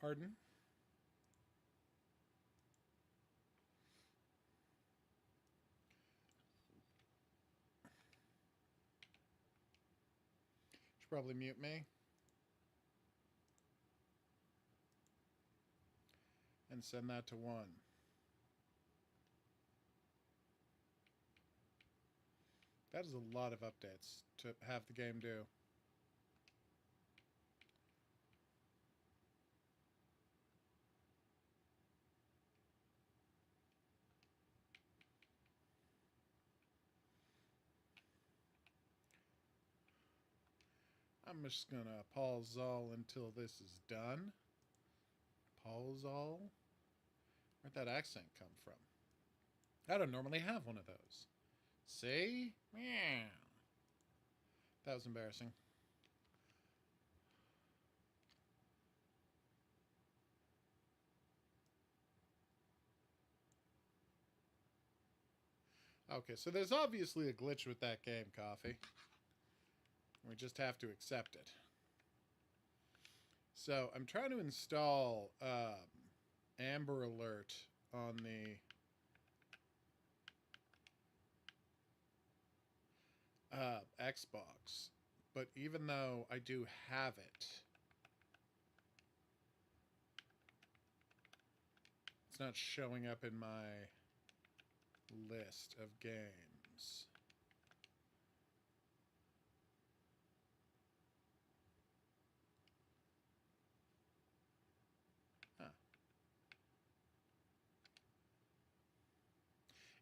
Pardon? Should probably mute me. And send that to 1. That is a lot of updates to have the game do. I'm just gonna pause all until this is done. Pause all? Where'd that accent come from? I don't normally have one of those. See? Meow. That was embarrassing. Okay, so there's obviously a glitch with that game, Coffee. We just have to accept it. So I'm trying to install Amber Alert on the Xbox, but even though I do have it, it's not showing up in my list of games. Huh.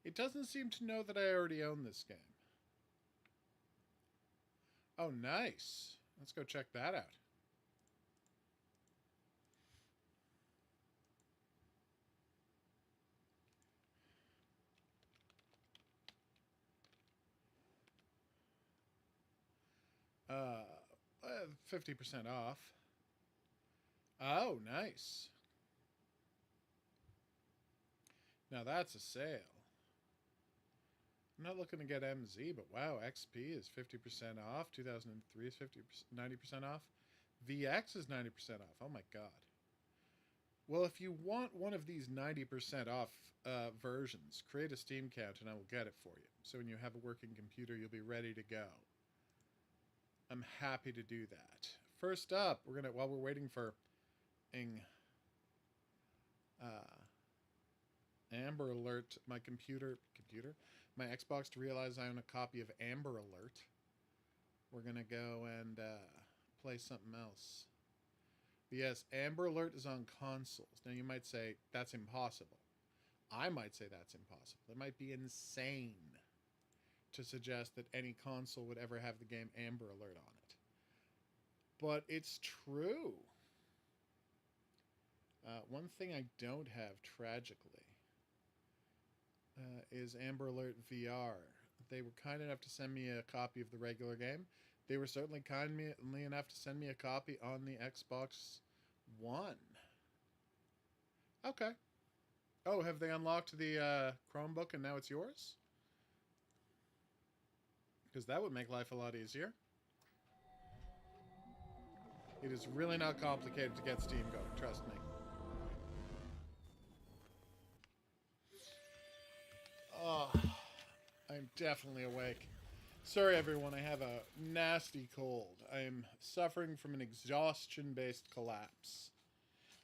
It doesn't seem to know that I already own this game. Oh, nice. Let's go check that out. Uh, 50% off. Oh, nice. Now that's a sale. I'm not looking to get MZ, but wow, XP is 50% off. 2003 is 90% off. VX is 90% off. Oh my god. Well, if you want one of these 90% off versions, create a Steam account and I will get it for you. So when you have a working computer, you'll be ready to go. I'm happy to do that. First up, while we're waiting for Amber Alert, my my Xbox to realize I own a copy of Amber Alert. We're going to go and play something else. But yes, Amber Alert is on consoles. Now you might say, that's impossible. I might say that's impossible. It might be insane to suggest that any console would ever have the game Amber Alert on it. But it's true. One thing I don't have, tragically, is Amber Alert VR. They were kind enough to send me a copy of the regular game. They were certainly kindly enough to send me a copy on the Xbox One. Okay. Oh, have they unlocked the Chromebook and now it's yours? Because that would make life a lot easier. It is really not complicated to get Steam going, trust me. Oh, I'm definitely awake. Sorry, everyone, I have a nasty cold. I am suffering from an exhaustion-based collapse.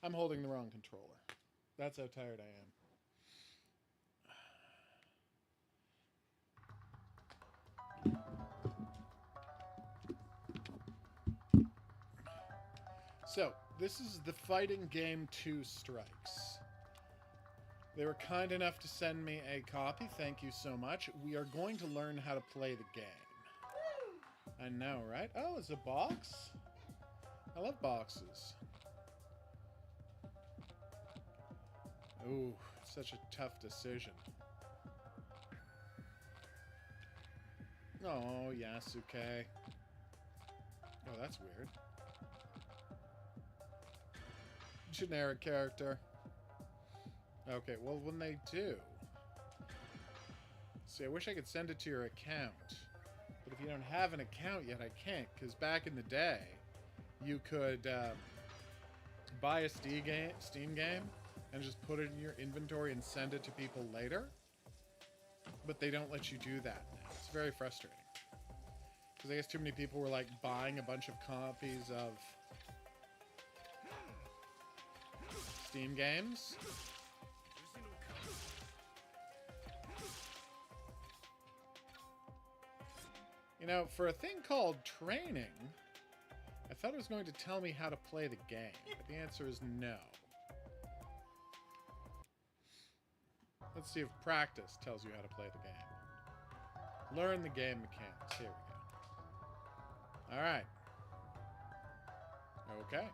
I'm holding the wrong controller. That's how tired I am. So, this is the fighting game 2 Strikes. They were kind enough to send me a copy. Thank you so much. We are going to learn how to play the game. I know, right? Oh, it's a box? I love boxes. Ooh, such a tough decision. Oh, Yasuke. Oh, that's weird. Generic character. Okay, well, when they do... See, I wish I could send it to your account. But if you don't have an account yet, I can't. Because back in the day, you could buy a Steam game and just put it in your inventory and send it to people later. But they don't let you do that now. It's very frustrating. Because I guess too many people were like buying a bunch of copies of Steam games. You know, for a thing called training, I thought it was going to tell me how to play the game, but the answer is no. Let's see if practice tells you how to play the game. Learn the game mechanics. Here we go. Alright. Okay.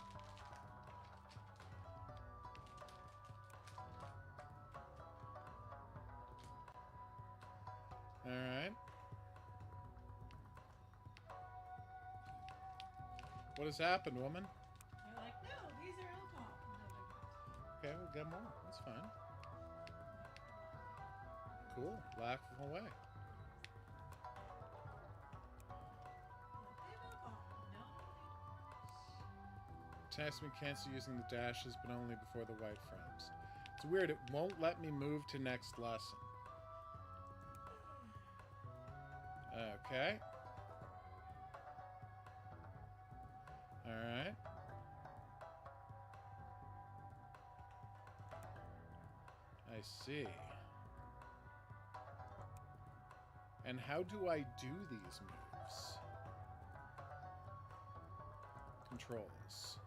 Alright. What has happened, woman? You're like, no, these are alcohol. Okay, we'll get more. That's fine. Cool. Laugh away. Text me cancel using the dashes, but only before the white frames. It's weird. It won't let me move to next lesson. Okay. Alright. I see. And how do I do these moves? Controls.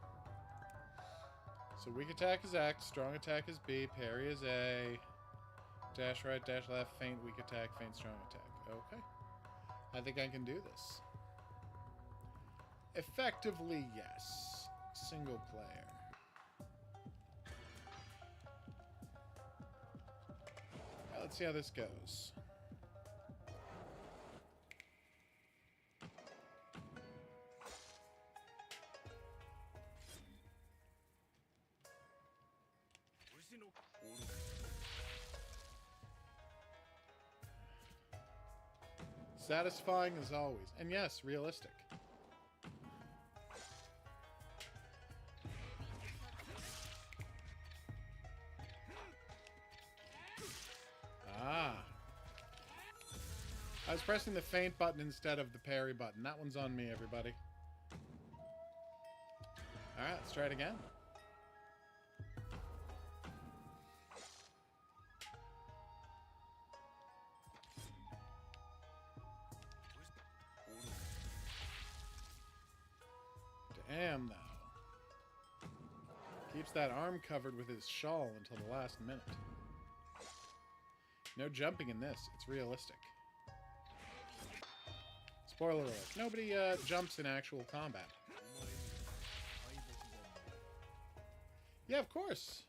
So weak attack is X, strong attack is B, parry is A, dash right, dash left, feint, weak attack, feint, strong attack. Okay. I think I can do this. Effectively, yes. Single player. Now, let's see how this goes. Satisfying as always. And yes, realistic. Ah. I was pressing the feint button instead of the parry button. That one's on me, everybody. Alright, let's try it again. Damn, though. Keeps that arm covered with his shawl until the last minute. No jumping in this. It's realistic. Spoiler alert. Nobody jumps in actual combat. Yeah, of course.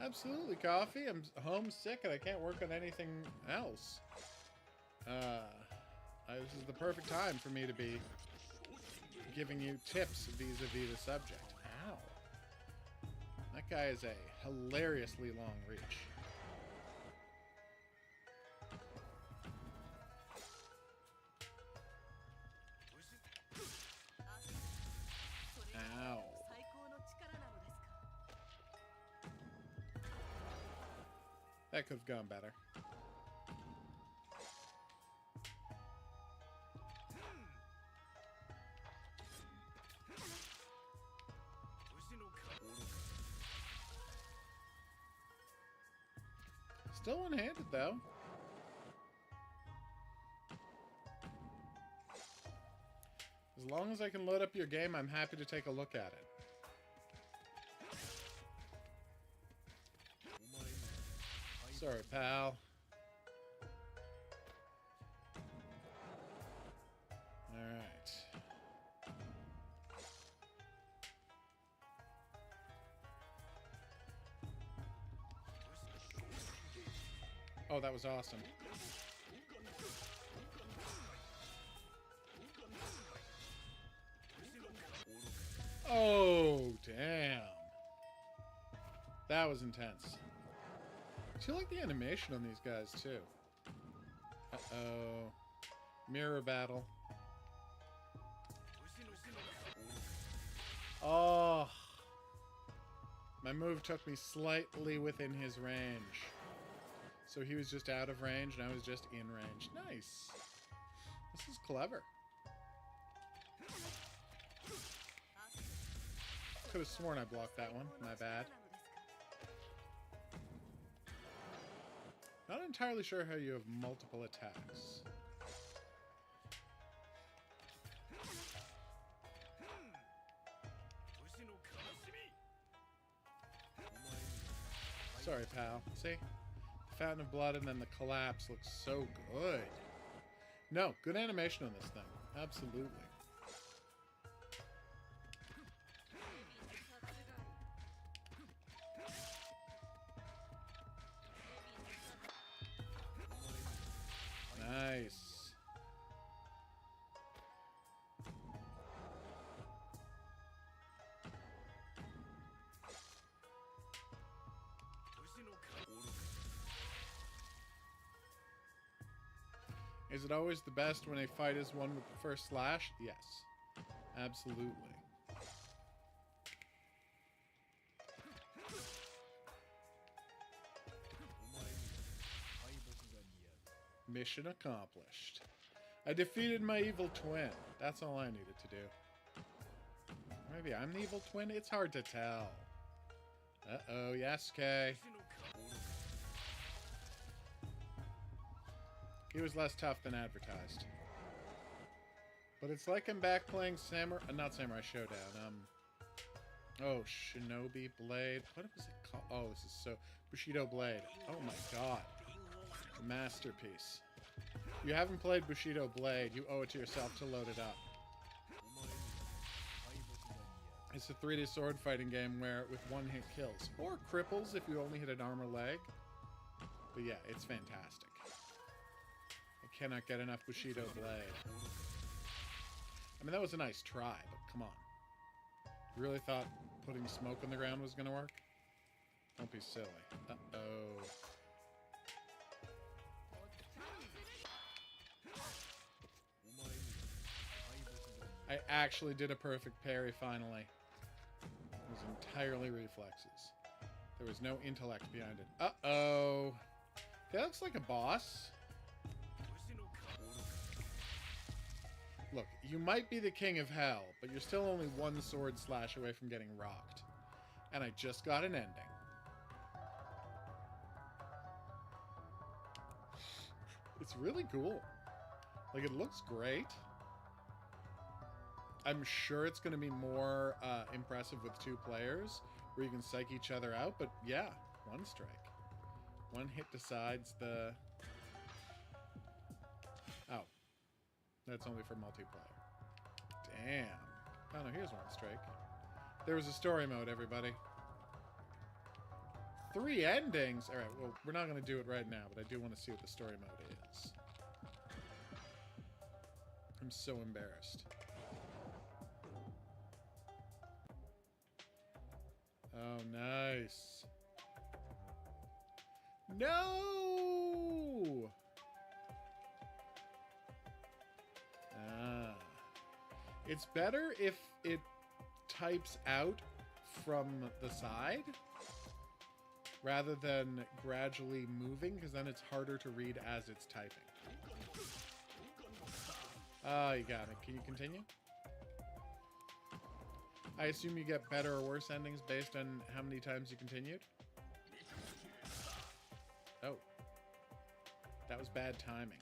Absolutely, Coffee. I'm homesick and I can't work on anything else. This is the perfect time for me to be giving you tips vis-a-vis the subject. Ow. That guy is a hilariously long reach. Ow. That could have gone better. Still one-handed, though. As long as I can load up your game, I'm happy to take a look at it. Sorry, pal. Alright. Oh, that was awesome. Oh, damn. That was intense. I like the animation on these guys, too. Uh-oh. Mirror battle. Oh. My move took me slightly within his range. So he was just out of range, and I was just in range. Nice. This is clever. Could have sworn I blocked that one. My bad. Not entirely sure how you have multiple attacks. Sorry, pal. See? The Fountain of Blood and then the collapse looks so good. No, good animation on this thing. Absolutely. Nice. Is it always the best when a fight is won with the first slash? Yes. Absolutely. Mission accomplished. I defeated my evil twin. That's all I needed to do. Maybe I'm the evil twin? It's hard to tell. Uh-oh, Yasuke. He was less tough than advertised. But it's like I'm back playing not Samurai Showdown. Oh, Shinobi Blade. What was it called? Oh, this is so... Bushido Blade. Oh my god. Masterpiece. If you haven't played Bushido Blade, you owe it to yourself to load it up. It's a 3D sword fighting game where with one hit kills. Or cripples if you only hit an arm or leg. But yeah, it's fantastic. I cannot get enough Bushido Blade. I mean, that was a nice try, but come on. You really thought putting smoke on the ground was going to work? Don't be silly. Uh-oh. I actually did a perfect parry, finally. It was entirely reflexes. There was no intellect behind it. Uh-oh. That looks like a boss. Look, you might be the king of hell, but you're still only one sword slash away from getting rocked. And I just got an ending. It's really cool. Like, it looks great. I'm sure it's going to be more impressive with 2 players, where you can psych each other out, but yeah, 1 strike. 1 hit decides the... Oh. That's only for multiplayer. Damn. Oh no, here's 1 strike. There was a story mode, everybody. 3 endings! Alright, well, we're not going to do it right now, but I do want to see what the story mode is. I'm so embarrassed. Oh, nice. No! Ah. It's better if it types out from the side rather than gradually moving, because then it's harder to read as it's typing. Oh, you got it. Can you continue? I assume you get better or worse endings based on how many times you continued? Oh. That was bad timing.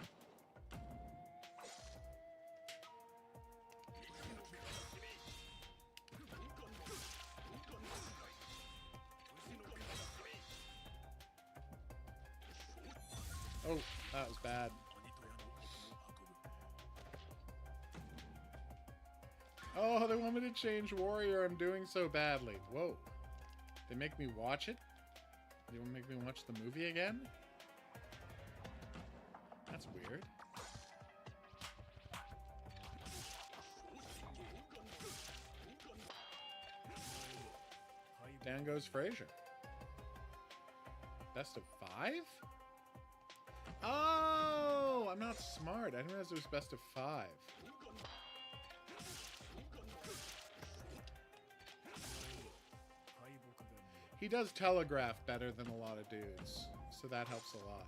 Oh, that was bad. Oh, they want me to change warrior. I'm doing so badly. Whoa. They make me watch it? They want to make me watch the movie again? That's weird. Down goes Fraser. Best of 5? Oh, I'm not smart. I didn't realize it was best of 5. He does telegraph better than a lot of dudes, so that helps a lot.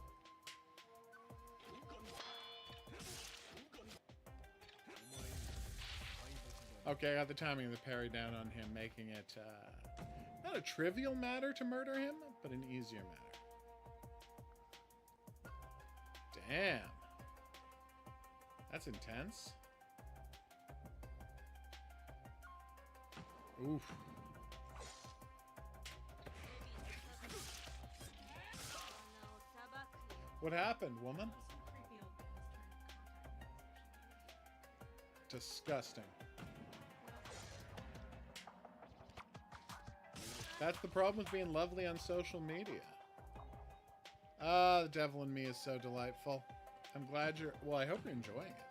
Okay, I got the timing of the parry down on him, making it not a trivial matter to murder him, but an easier matter. Damn. That's intense. Oof. What happened, woman? Disgusting. That's the problem with being lovely on social media. Ah, the devil in me is so delightful. I'm glad you're... Well, I hope you're enjoying it.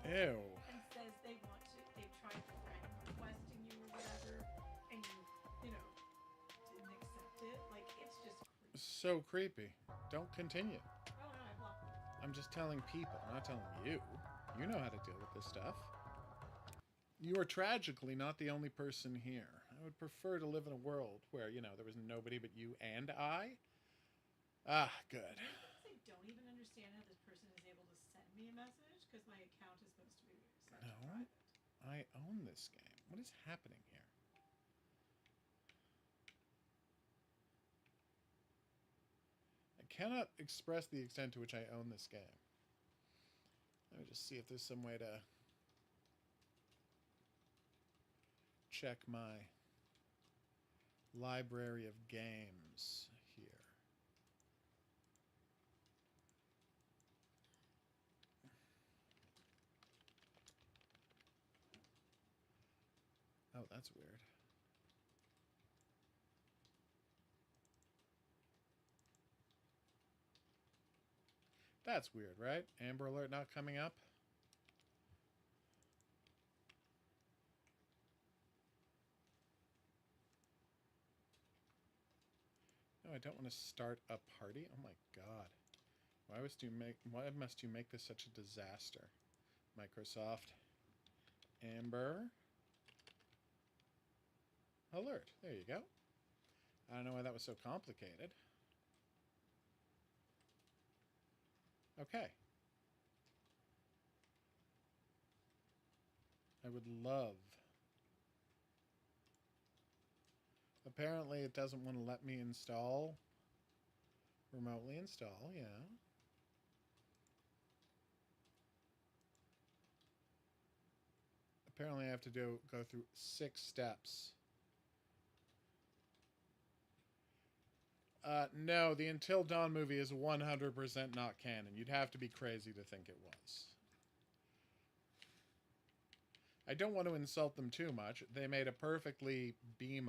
Ew. And says they want to, they've tried friend requesting you or whatever, and you know, didn't accept it. Like, it's just creepy. So creepy. Don't continue. Oh, no, I blocked them. I'm just telling people, not telling you. You know how to deal with this stuff. You are tragically not the only person here. I would prefer to live in a world where, you know, there was nobody but you and I. Ah, good. I don't even understand how this person is able to send me a message, because my account is supposed to be set to private. I own this game. What is happening here? I cannot express the extent to which I own this game. Let me just see if there's some way to check my library of games here. Oh, that's weird. That's weird, right? Amber Alert not coming up? No, I don't want to start a party. Oh my god. Why must you make this such a disaster? Microsoft. Amber Alert. There you go. I don't know why that was so complicated. Okay. I would love... Apparently it doesn't want to let me install. Remotely install, yeah. Apparently I have to go through 6 steps. No, the Until Dawn movie is 100% not canon. You'd have to be crazy to think it was. I don't want to insult them too much. They made a perfectly B-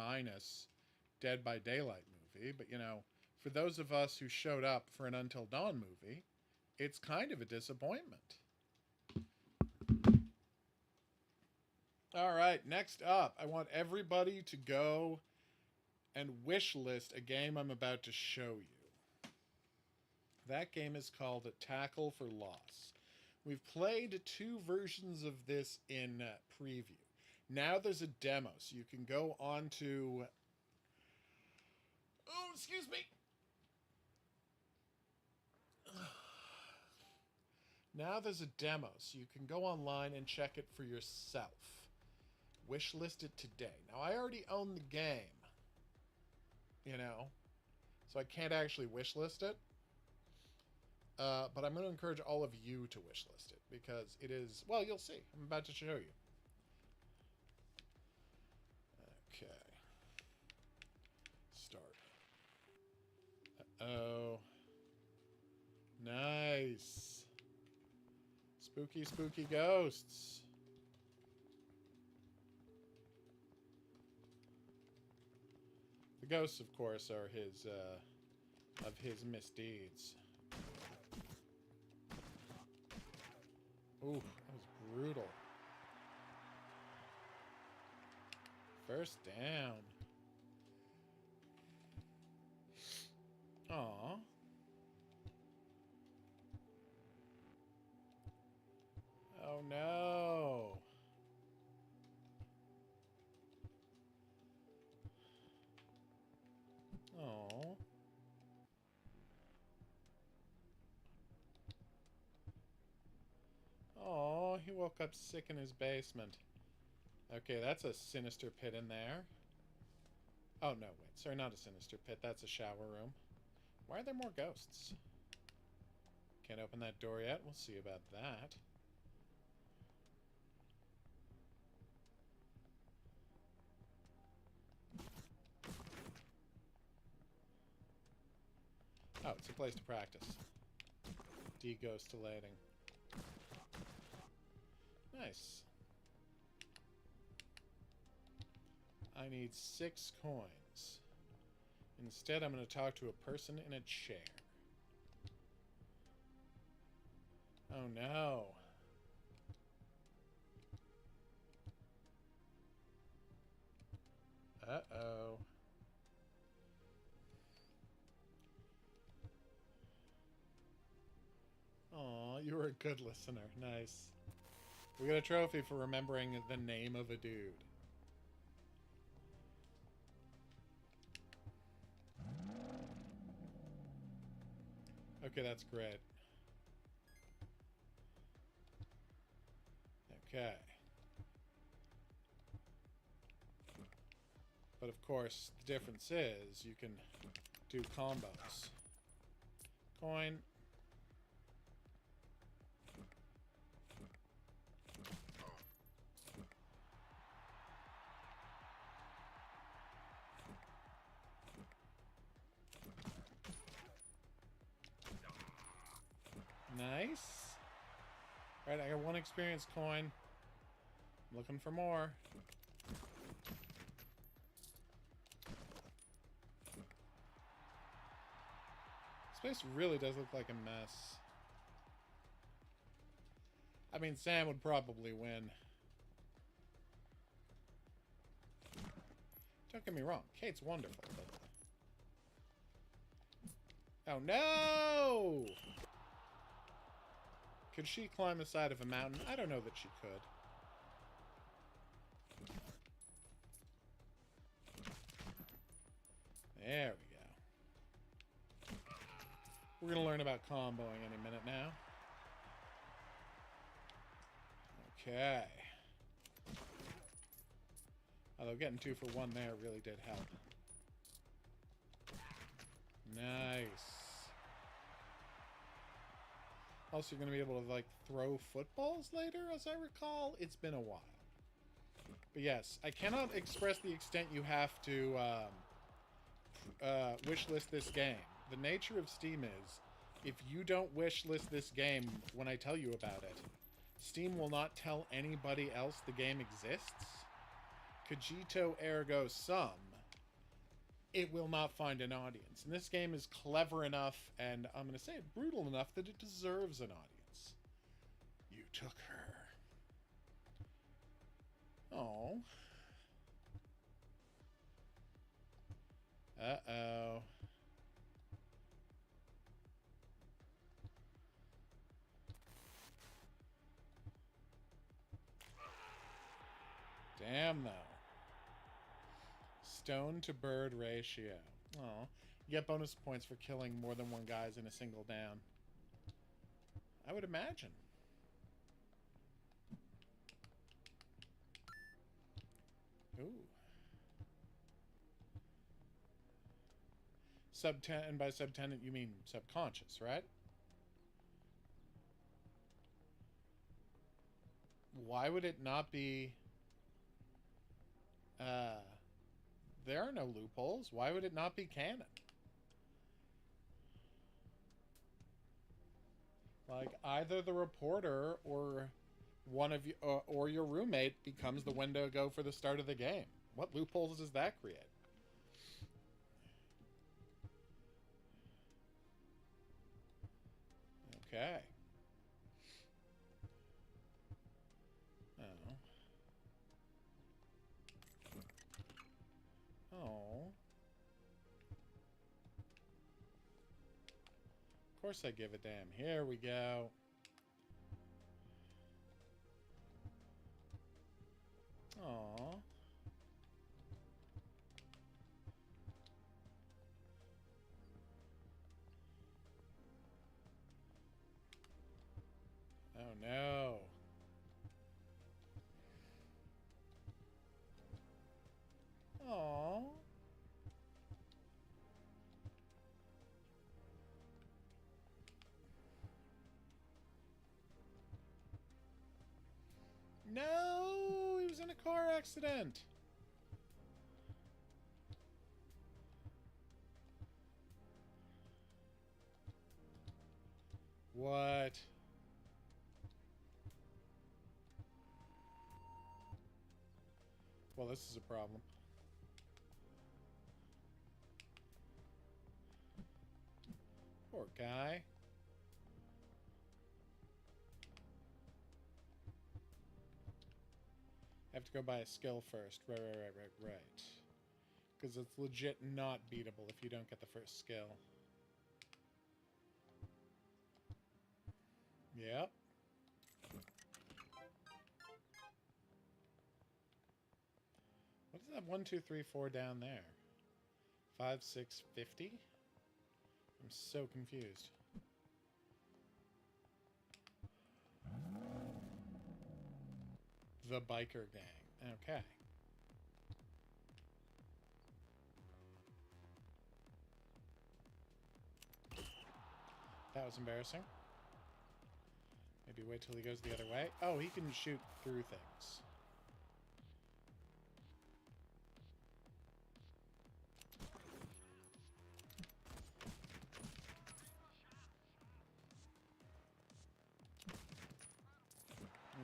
Dead by Daylight movie, but you know, for those of us who showed up for an Until Dawn movie, it's kind of a disappointment. All right, next up, I want everybody to go and wish list a game I'm about to show you. That game is called Tackle for Loss. We've played 2 versions of this in preview. Now there's a demo, so you can go on to... Oh, excuse me! Now there's a demo, so you can go online and check it for yourself. Wishlist it today. Now, I already own the game, you know, so I can't actually wishlist it. But I'm going to encourage all of you to wishlist it, because it is, well, you'll see. I'm about to show you. Okay. Start. Uh-oh. Nice. Spooky, spooky ghosts. The ghosts, of course, are his, of his misdeeds. Ooh, that was brutal. First down. Aww. woke up sick in his basement. Okay, that's a sinister pit in there. Oh, no, wait. Sorry, not a sinister pit. That's a shower room. Why are there more ghosts? Can't open that door yet. We'll see about that. Oh, it's a place to practice. Deghostulating. Nice. I need 6 coins. Instead, I'm going to talk to a person in a chair. Oh no. Uh-oh. Aw, you were a good listener. Nice. We got a trophy for remembering the name of a dude. Okay, that's great. Okay. But of course, the difference is you can do combos. Coin. Nice. Alright, I got 1 experience coin. I'm looking for more. This place really does look like a mess. I mean, Sam would probably win. Don't get me wrong, Kate's wonderful, but... Oh no! Could she climb the side of a mountain? I don't know that she could. There we go. We're going to learn about comboing any minute now. Okay. Although getting 2 for 1 there really did help. Nice. Also, you're going to be able to, like, throw footballs later, as I recall. It's been a while. But yes, I cannot express the extent you have to wishlist this game. The nature of Steam is, if you don't wishlist this game when I tell you about it, Steam will not tell anybody else the game exists. Cogito ergo sum. It will not find an audience. And this game is clever enough, and I'm going to say it, brutal enough, that it deserves an audience. You took her. Oh. Uh-oh. Damn, though. Stone to bird ratio. Oh, you get bonus points for killing more than 1 guys in a single down. I would imagine. Ooh. And by subtenant you mean subconscious, right? Why would it not be... there are no loopholes. Why would it not be canon? Like, either the reporter or one of you or your roommate becomes the window to go for the start of the game. What loopholes does that create? Okay. Oh. Oh. Of course I give a damn. Here we go. Aww. Oh no. accident. What? Well, this is a problem. Poor guy. Have to go buy a skill first. Right. Because it's legit not beatable if you don't get the first skill. Yep. What is that 1, 2, 3, 4 down there? 5, 6, 50? I'm so confused. The biker gang. Okay. That was embarrassing. Maybe wait till he goes the other way. Oh, he can shoot through things.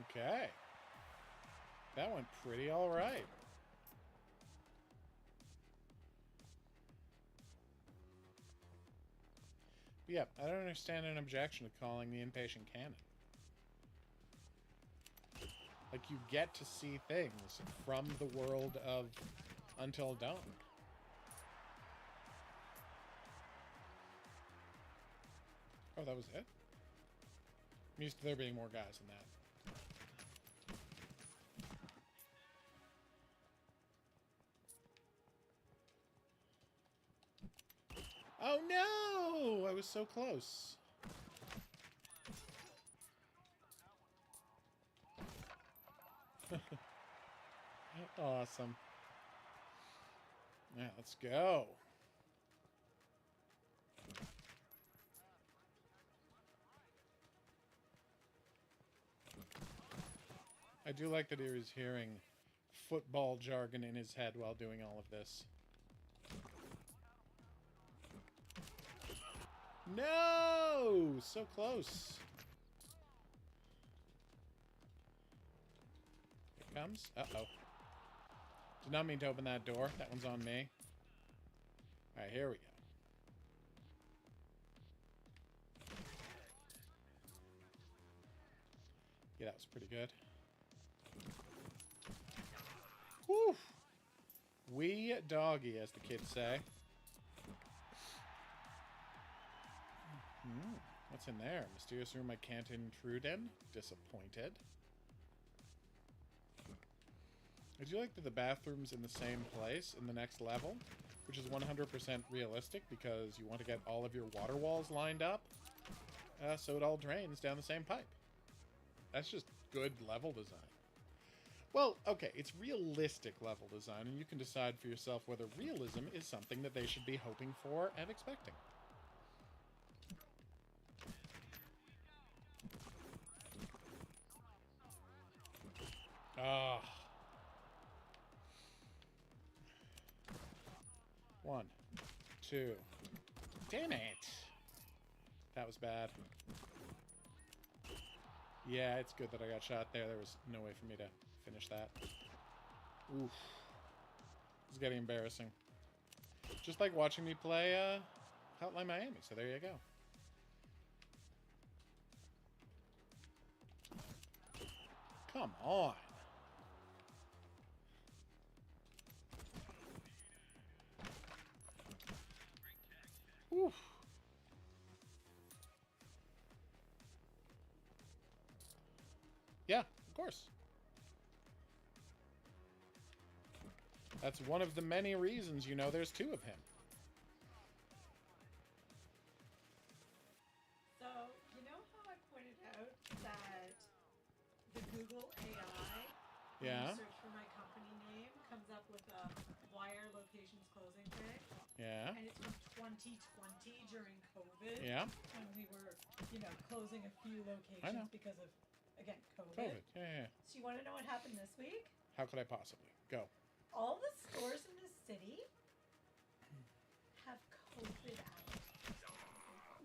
Okay. That went pretty all right. But yeah, I don't understand an objection to calling the inpatient canon. Like, you get to see things from the world of Until Dawn. Oh, that was it? I'm used to there being more guys than that. Oh no! I was so close. Awesome. Yeah, let's go. I do like that he was hearing football jargon in his head while doing all of this. No! So close. Here it comes. Uh-oh. Did not mean to open that door. That one's on me. Alright, here we go. Yeah, that was pretty good. Woo! Wee doggy, as the kids say. What's in there? Mysterious room I can't intrude in? Disappointed. I do like that the bathroom's in the same place in the next level, which is 100% realistic because you want to get all of your water walls lined up so it all drains down the same pipe. That's just good level design. Well, okay, it's realistic level design, and you can decide for yourself whether realism is something that they should be hoping for and expecting. Ah. 1, 2. Damn it! That was bad. Yeah, it's good that I got shot there. There was no way for me to finish that. Oof. It's getting embarrassing. Just like watching me play Hotline Miami, so there you go. Come on. Oof. Yeah, of course. That's one of the many reasons, you know, there's 2 of him. So, you know how I pointed out that the Google AI, when Yeah. you search for my company name, comes up with a why are locations closing thing? Yeah. And it's from 2020 during COVID. Yeah. When we were, you know, closing a few locations because of, again, COVID. Yeah. So you want to know what happened this week? How could I possibly? Go. All the stores in the city have COVID hours.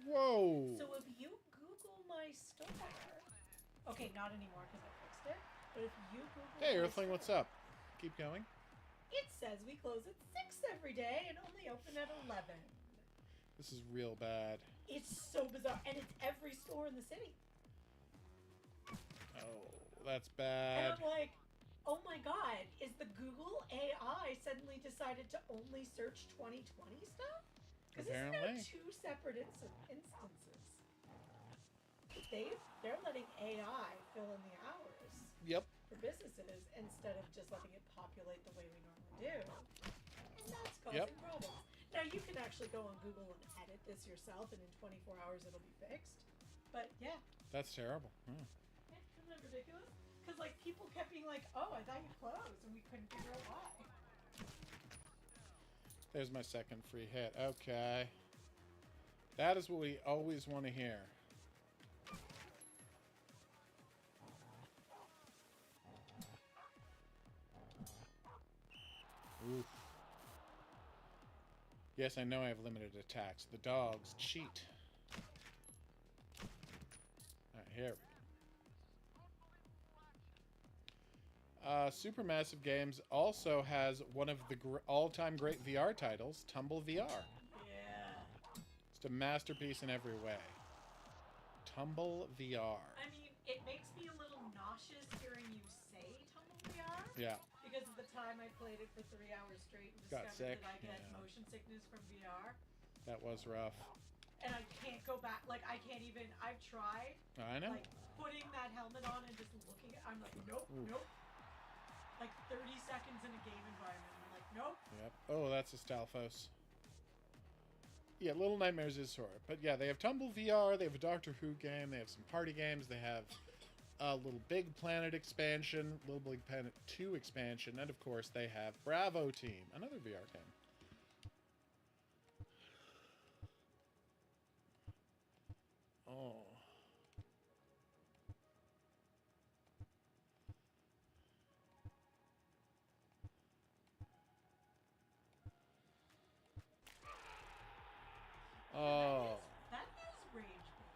Whoa! So if you Google my store, okay, not anymore because I fixed it. But if you Google Hey, my Earthling, what's store, up? Keep going. it says we close at 6 every day and only open at 11. This is real bad. It's so bizarre, and it's every store in the city. Oh, that's And bad. I'm like, oh my god, is the Google AI suddenly decided to only search 2020 stuff? Because isn't there Apparently. 2 separate instances? They're letting AI fill in the hours Yep. for businesses instead of just letting it populate the way we normally do. And that's causing problems. Now you can actually go on Google and edit this yourself, and in 24 hours it'll be fixed. But yeah. That's terrible. Hmm. Isn't that ridiculous? Because like people kept being like, "Oh, I thought you closed," and we couldn't figure out why. There's my second free hit. Okay. That is what we always want to hear. Oof. Yes, I know I have limited attacks. The dogs cheat. Alright, here we go. Supermassive Games also has one of the all-time great VR titles, Tumble VR. Yeah. It's a masterpiece in every way. Tumble VR. I mean, it makes me a little nauseous hearing you say Tumble VR. Yeah. Because of the time I played it for 3 hours straight and Got discovered sick. that I get Yeah. motion sickness from VR. That was rough. And I can't go back. Like, I can't even. I've tried. I know. Like, putting that helmet on and just looking at. I'm like, nope, nope. Like 30 seconds in a game environment. I'm like, nope. Yep. Oh, that's a Stalfos. Yeah, Little Nightmares is horror. But yeah, they have Tumble VR, they have a Doctor Who game, they have some party games, they have a Little Big Planet expansion, Little Big Planet 2 expansion, and of course they have Bravo Team, another VR game. Oh. Oh. That is rage bait.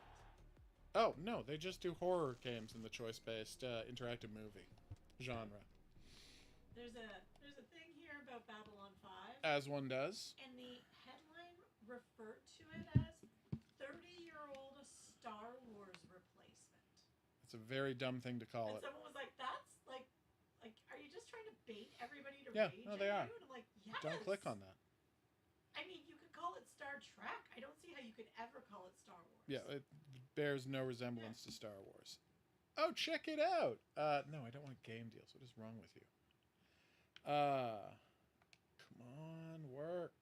Oh, no, they just do horror games in the choice-based interactive movie genre. There's a thing here about Babylon 5. As one does. And the headline referred to it as 30-year-old Star Wars replacement. It's a very dumb thing to call And it. someone was like, that's like, are you just trying to bait everybody to Yeah, rage no, at they you? are. And I'm like, yes. Don't click on that. I mean, you could call it Star Trek. I don't see how you could ever call it Star Wars. Yeah, it bears no resemblance to Star Wars. Oh, check it out! No, I don't want game deals. What is wrong with you? Come on, work.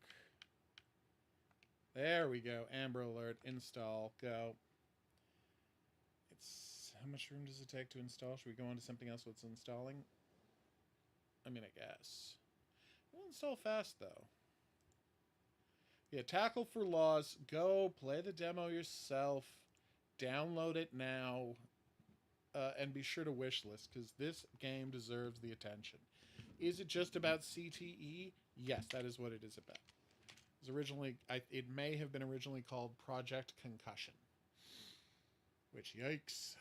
There we go. Amber Alert. Install. Go. It's... How much room does it take to install? Should we go on to something else that's installing? I mean, I guess. It will install fast, though. Yeah, Tackle for Laws. Go play the demo yourself. Download it now. And be sure to wishlist, because this game deserves the attention. Is it just about CTE? Yes, that is what it is about. It was originally, it may have been originally called Project Concussion. Which, yikes.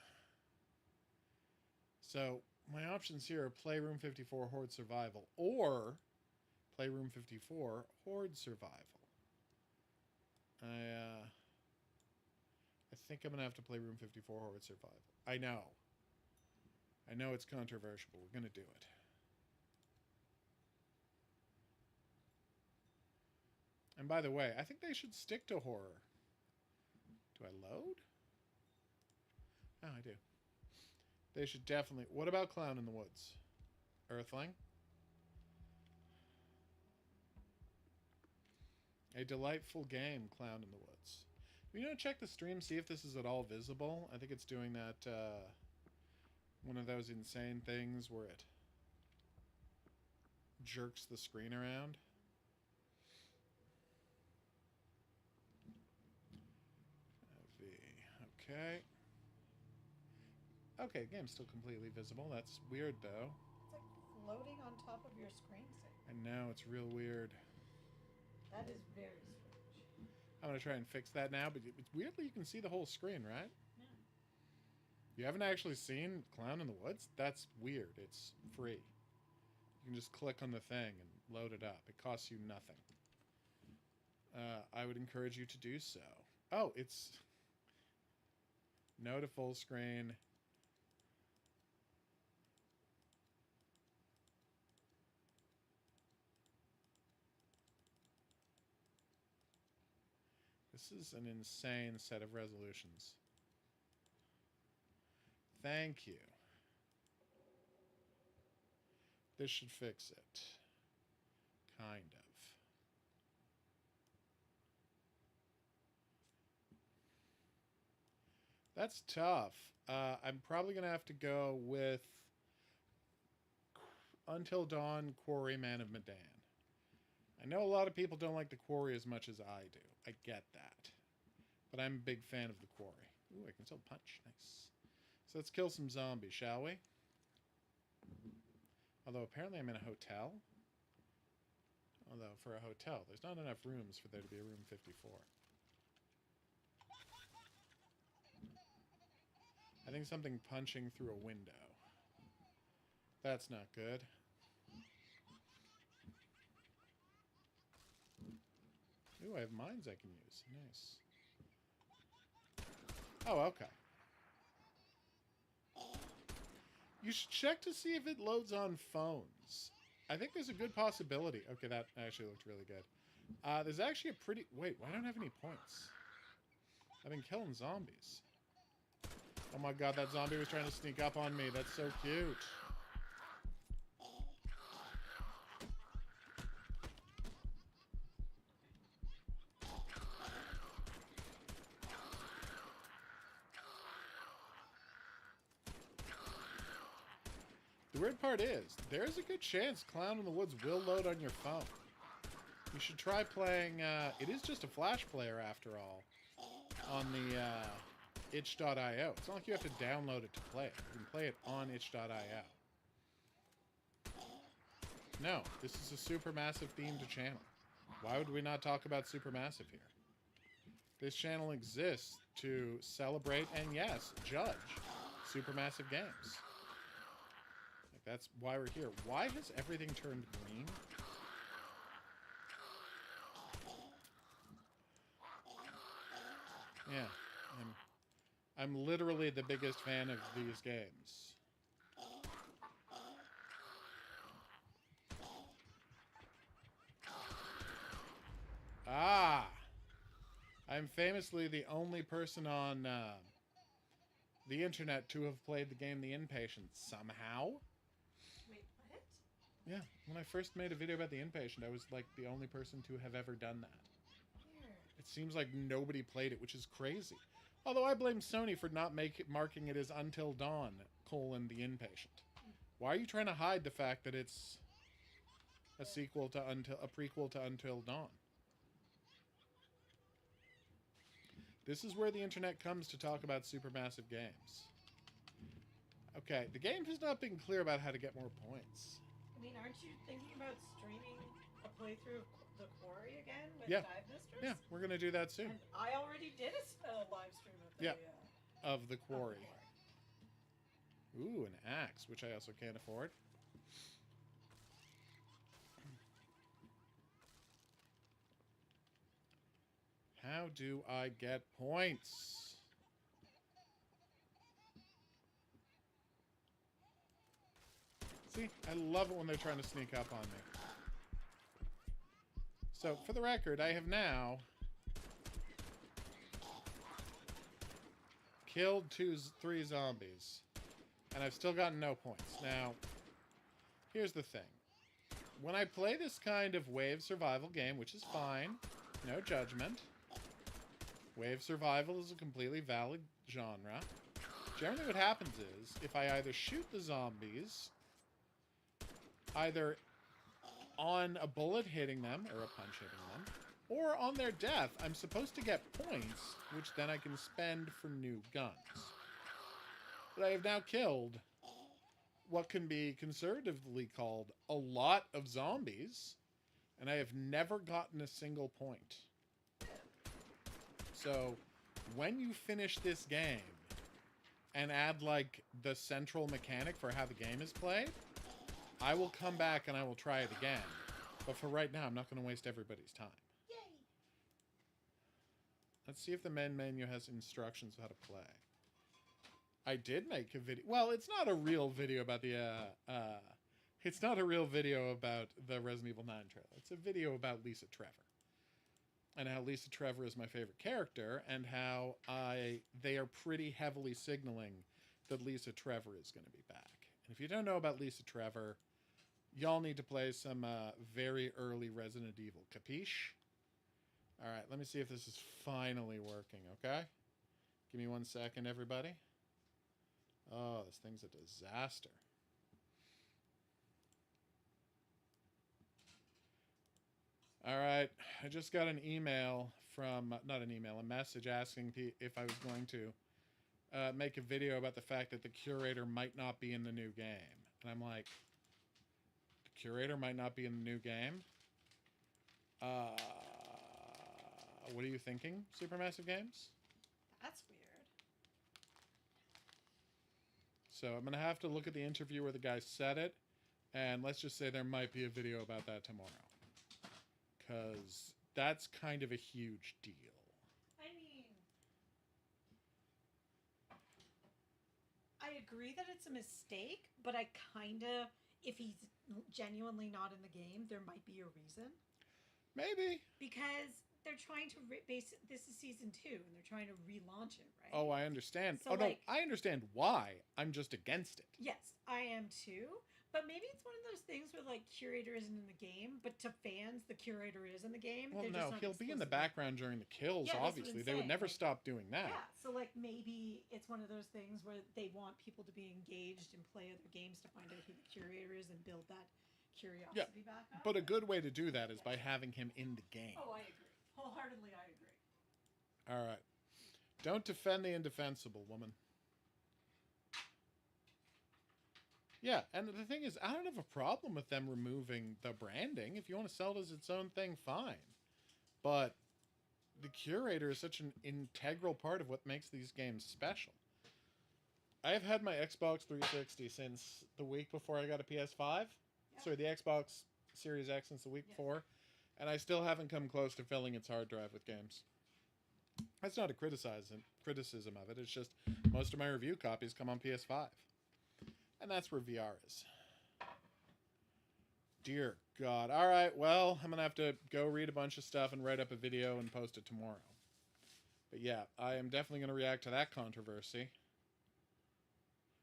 So, my options here are Playroom 54 Horde Survival, or Playroom 54 Horde Survival. I think I'm going to have to play Room 54 Horde Survival. I know it's controversial, but we're going to do it. And by the way, I think they should stick to horror. Do I load? Oh, I do. They should definitely... What about Clown in the Woods? Earthling? A delightful game, Clown in the Woods. You know, check the stream, see if this is at all visible. I think it's doing that, one of those insane things where it jerks the screen around. Okay. Okay, game's still completely visible. That's weird, though. It's like loading on top of your screensaver. I know, it's real weird. That is very strange. I'm going to try and fix that now, but it's weirdly you can see the whole screen, right? Yeah. You haven't actually seen Clown in the Woods? That's weird. It's free. You can just click on the thing and load it up. It costs you nothing. I would encourage you to do so. Oh, it's... No to full screen. This is an insane set of resolutions. Thank you. This should fix it. Kind of. That's tough. I'm probably going to have to go with Until Dawn, Quarry, Man of Medan. I know a lot of people don't like the Quarry as much as I do. I get that. But I'm a big fan of the Quarry. Ooh, I can still punch. Nice. So let's kill some zombies, shall we? Although apparently I'm in a hotel. Although for a hotel, there's not enough rooms for there to be a room 54. I think something punching through a window. That's not good. Ooh, I have mines I can use. Nice. Oh, okay. You should check to see if it loads on phones. I think there's a good possibility. Okay, that actually looked really good. There's actually a pretty... Wait, why don't I have any points? I've been killing zombies. Oh my god, that zombie was trying to sneak up on me. That's so cute. The weird part is, there's a good chance Clown in the Woods will load on your phone. You should try playing, it is just a Flash player after all, on the itch.io. It's not like you have to download it to play it. You can play it on itch.io. No, this is a Supermassive themed channel. Why would we not talk about Supermassive here? This channel exists to celebrate and, yes, judge Supermassive games. Like, that's why we're here. Why has everything turned green? Yeah, I'm literally the biggest fan of these games. Ah! I'm famously the only person on the internet to have played the game The Inpatient somehow. Wait, what? Yeah, when I first made a video about The Inpatient, I was like the only person to have ever done that. Weird. It seems like nobody played it, which is crazy. Although I blame Sony for not marking it as Until Dawn, The Inpatient. Why are you trying to hide the fact that it's a sequel to a prequel to Until Dawn? This is where the internet comes to talk about supermassive games. Okay, the game has not been clear about how to get more points. I mean, aren't you thinking about streaming a playthrough of The Quarry again with Yeah. Dive Mistress? Yeah, we're going to do that soon. And I already did a live stream of the, Yeah. Of the of Quarry. The Quarry. Ooh, an axe, which I also can't afford. How do I get points? See, I love it when they're trying to sneak up on me. So, for the record, I have now killed 3 zombies, and I've still gotten no points. Now, here's the thing. When I play this kind of wave survival game, which is fine, no judgment. Wave survival is a completely valid genre. Generally what happens is, if I either shoot the zombies, either on a bullet hitting them, or a punch hitting them, or on their death, I'm supposed to get points, which then I can spend for new guns. But I have now killed what can be conservatively called a lot of zombies, and I have never gotten a single point. So, when you finish this game and add, like, the central mechanic for how the game is played, I will come back and I will try it again. But for right now, I'm not going to waste everybody's time. Yay! Let's see if the main menu has instructions on how to play. I did make a video. Well, it's not a real video about the, it's not a real video about the Resident Evil 9 trailer. It's a video about Lisa Trevor. And how Lisa Trevor is my favorite character, and how they are pretty heavily signaling that Lisa Trevor is going to be back. And if you don't know about Lisa Trevor, y'all need to play some very early Resident Evil. Capiche? Alright, let me see if this is finally working, okay? Give me 1 second, everybody. Oh, this thing's a disaster. Alright, I just got an email from, not an email, a message asking if I was going to make a video about the fact that the curator might not be in the new game. And I'm like, the curator might not be in the new game? What are you thinking, Supermassive Games? That's weird. So I'm going to have to look at the interview where the guy said it, and let's just say there might be a video about that tomorrow. Because that's kind of a huge deal. I mean, I agree that it's a mistake, but I kind of, if he's genuinely not in the game, there might be a reason. Maybe. Because they're trying to this is season 2, and they're trying to relaunch it, right? Oh, I understand. So, no, I understand why. I'm just against it. Yes, I am too. But maybe it's one of those things where, like, curator isn't in the game, but to fans, the curator is in the game. Well, no, he'll be in the background during the kills, yeah, obviously. They would never stop doing that. Yeah, so, like, maybe it's one of those things where they want people to be engaged and play other games to find out who the curator is and build that curiosity back up. But a good way to do that is by having him in the game. Oh, I agree. Wholeheartedly, I agree. All right. Don't defend the indefensible, woman. Yeah, and the thing is, I don't have a problem with them removing the branding. If you want to sell it as its own thing, fine. But the curator is such an integral part of what makes these games special. I have had my Xbox 360 since the week before I got a PS5. Yeah. Sorry, the Xbox Series X since the week before. And I still haven't come close to filling its hard drive with games. That's not a criticism of it. It's just most of my review copies come on PS5. And that's where VR is. Dear God. All right, well, I'm going to have to go read a bunch of stuff and write up a video and post it tomorrow. But yeah, I am definitely going to react to that controversy.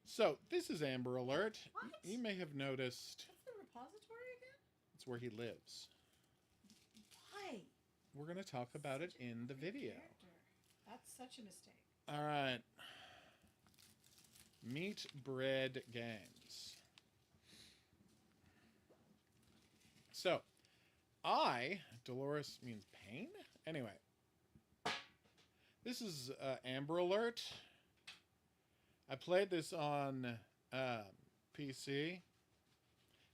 So, this is Amber Alert. What? You may have noticed... What's the repository again? It's where he lives. Why? We're going to talk about it in the video. That's such a mistake. All right. Meat Bread Games. So, Dolores means pain? Anyway. This is Amber Alert. I played this on PC.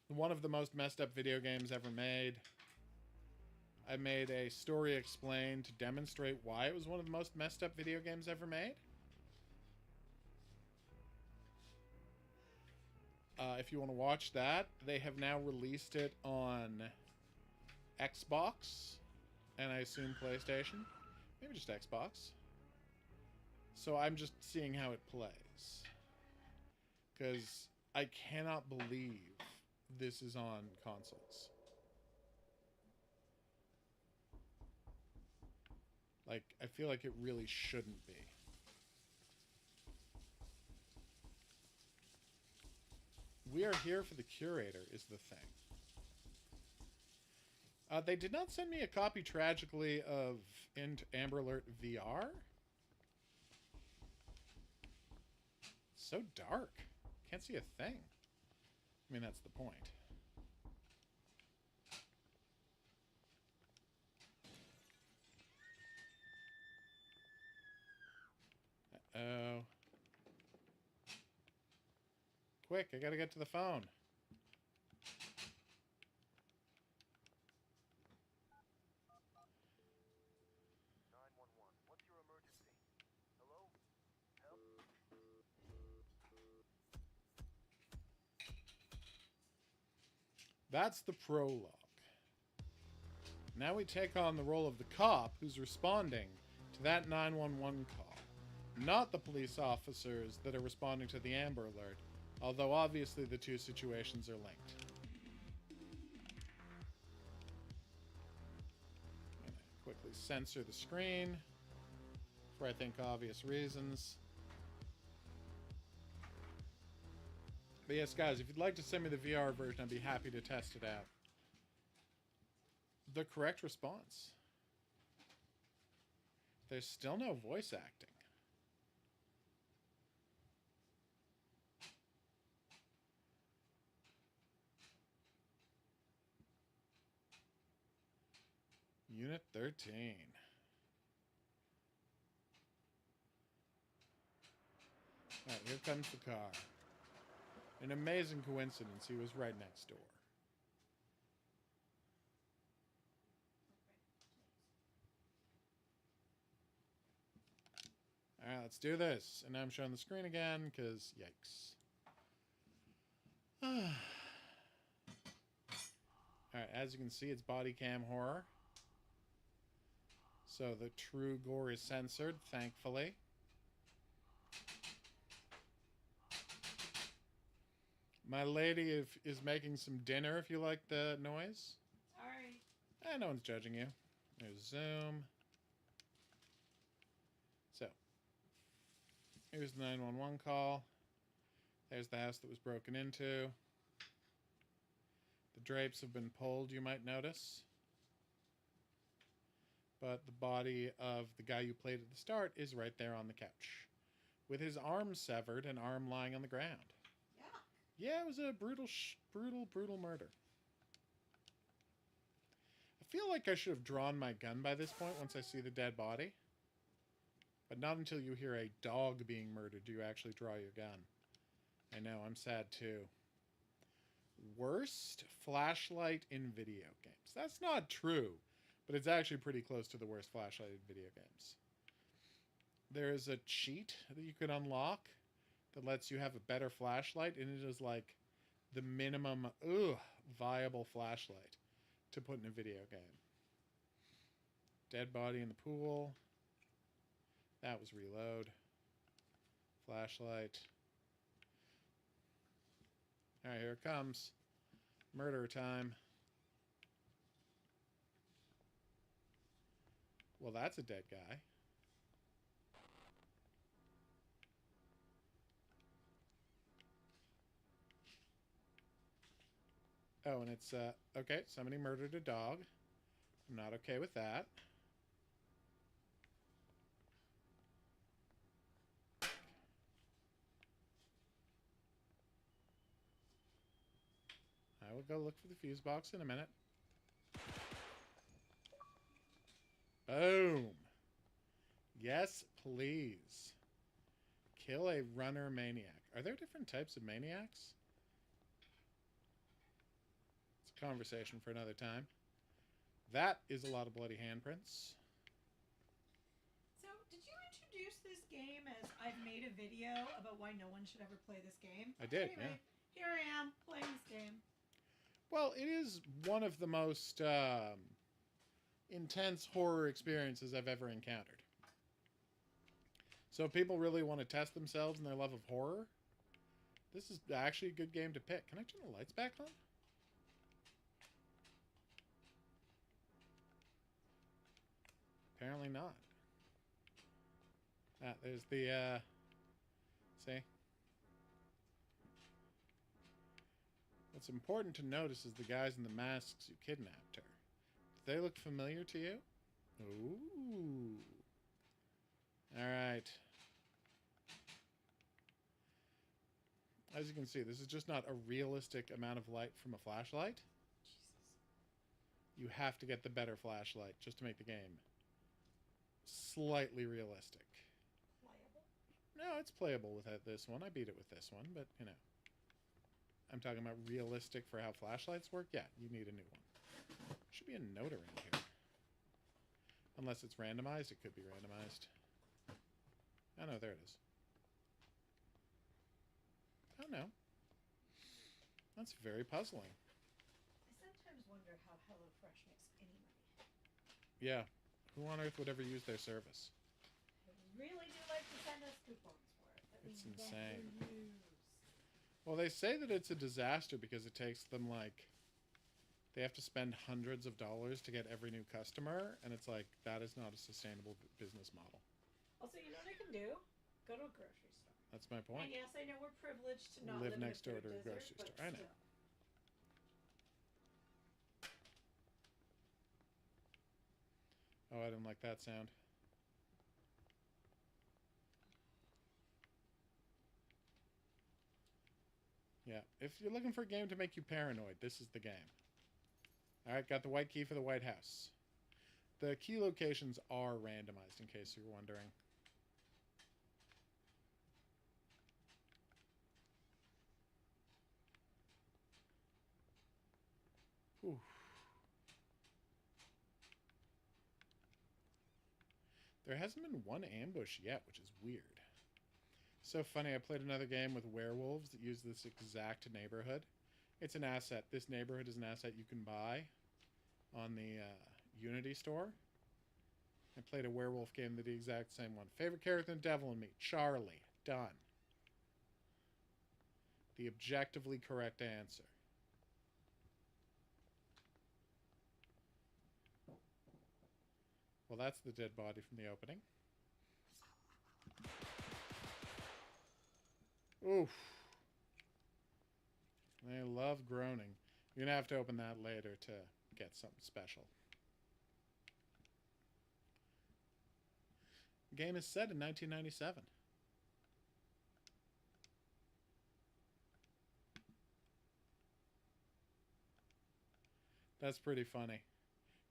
One of the most messed up video games ever made. I made a story explained to demonstrate why it was one of the most messed up video games ever made. If you want to watch that, they have now released it on Xbox, and I assume PlayStation. Maybe just Xbox. So I'm just seeing how it plays. Because I cannot believe this is on consoles. Like, I feel like it really shouldn't be. We are here for the curator, is the thing. They did not send me a copy, tragically, of Amber Alert VR. So dark. Can't see a thing. I mean, that's the point. Uh-oh. quick, I gotta get to the phone. That's the prologue. Now we take on the role of the cop who's responding to that 911 call. Not the police officers that are responding to the Amber Alert, although obviously the two situations are linked. I'm gonna quickly censor the screen for I think obvious reasons. But yes, guys, if you'd like to send me the VR version, I'd be happy to test it out. The correct response. There's still no voice acting. Unit 13. Alright, here comes the car. An amazing coincidence, he was right next door. Alright, let's do this. And now I'm showing the screen again, because yikes. Alright, as you can see, it's body cam horror. So the true gore is censored, thankfully. My lady is making some dinner if you like the noise. Sorry. No one's judging you. There's zoom. So, here's the 911 call. There's the house that was broken into. The drapes have been pulled, you might notice. But the body of the guy you played at the start is right there on the couch, with his arm severed and arm lying on the ground. Yeah, it was a brutal murder. I feel like I should have drawn my gun by this point once I see the dead body. But not until you hear a dog being murdered do you actually draw your gun. I know, I'm sad too. Worst flashlight in video games. That's not true, but it's actually pretty close to the worst flashlight in video games. There is a cheat that you can unlock that lets you have a better flashlight, and it is like the minimum viable flashlight to put in a video game. Dead body in the pool. That was reload. Flashlight. Alright, here it comes. Murder time. Well, that's a dead guy. Oh, and it's, okay, somebody murdered a dog. I'm not okay with that. I will go look for the fuse box in a minute. Boom. Yes, please. Kill a runner maniac. Are there different types of maniacs? It's a conversation for another time. That is a lot of bloody handprints. So, did you introduce this game as I've made a video about why no one should ever play this game? I did, anyway, yeah. Here I am, playing this game. Well, it is one of the most intense horror experiences I've ever encountered. So if people really want to test themselves in their love of horror, this is actually a good game to pick. Can I turn the lights back on? Apparently not. Ah, there's the, see? What's important to notice is the guys in the masks who kidnapped her. Do they look familiar to you? Ooh. Alright. As you can see, this is just not a realistic amount of light from a flashlight. Jesus. You have to get the better flashlight just to make the game slightly realistic. Playable? No, it's playable with this one. I beat it with this one, but, you know. I'm talking about realistic for how flashlights work. Yeah, you need a new one. Should be a note around here. Unless it's randomized, it could be randomized. Oh no, there it is. Oh no. That's very puzzling. I sometimes wonder how HelloFresh makes any money. Yeah. Who on earth would ever use their service? They really do like to send us coupons for it that It's we insane. never use. Well, they say that it's a disaster because it takes them like they have to spend hundreds of dollars to get every new customer, and it's like that is not a sustainable business model. Also, you know what I can do? Go to a grocery store. That's my point. And yes, I know we're privileged to not Live live next in door a food to a grocery desert, store. I know. still. Oh, I didn't like that sound. Yeah, if you're looking for a game to make you paranoid, this is the game. Alright, got the white key for the White House. The key locations are randomized, in case you're wondering. Ooh. There hasn't been one ambush yet, which is weird. So funny, I played another game with werewolves that use this exact neighborhood. It's an asset. This neighborhood is an asset you can buy on the Unity store. I played a werewolf game that the exact same one. Favorite character in Devil and Me? Charlie. Done. The objectively correct answer. Well, that's the dead body from the opening. Oof. They love groaning. You're going to have to open that later to get something special. The game is set in 1997. That's pretty funny.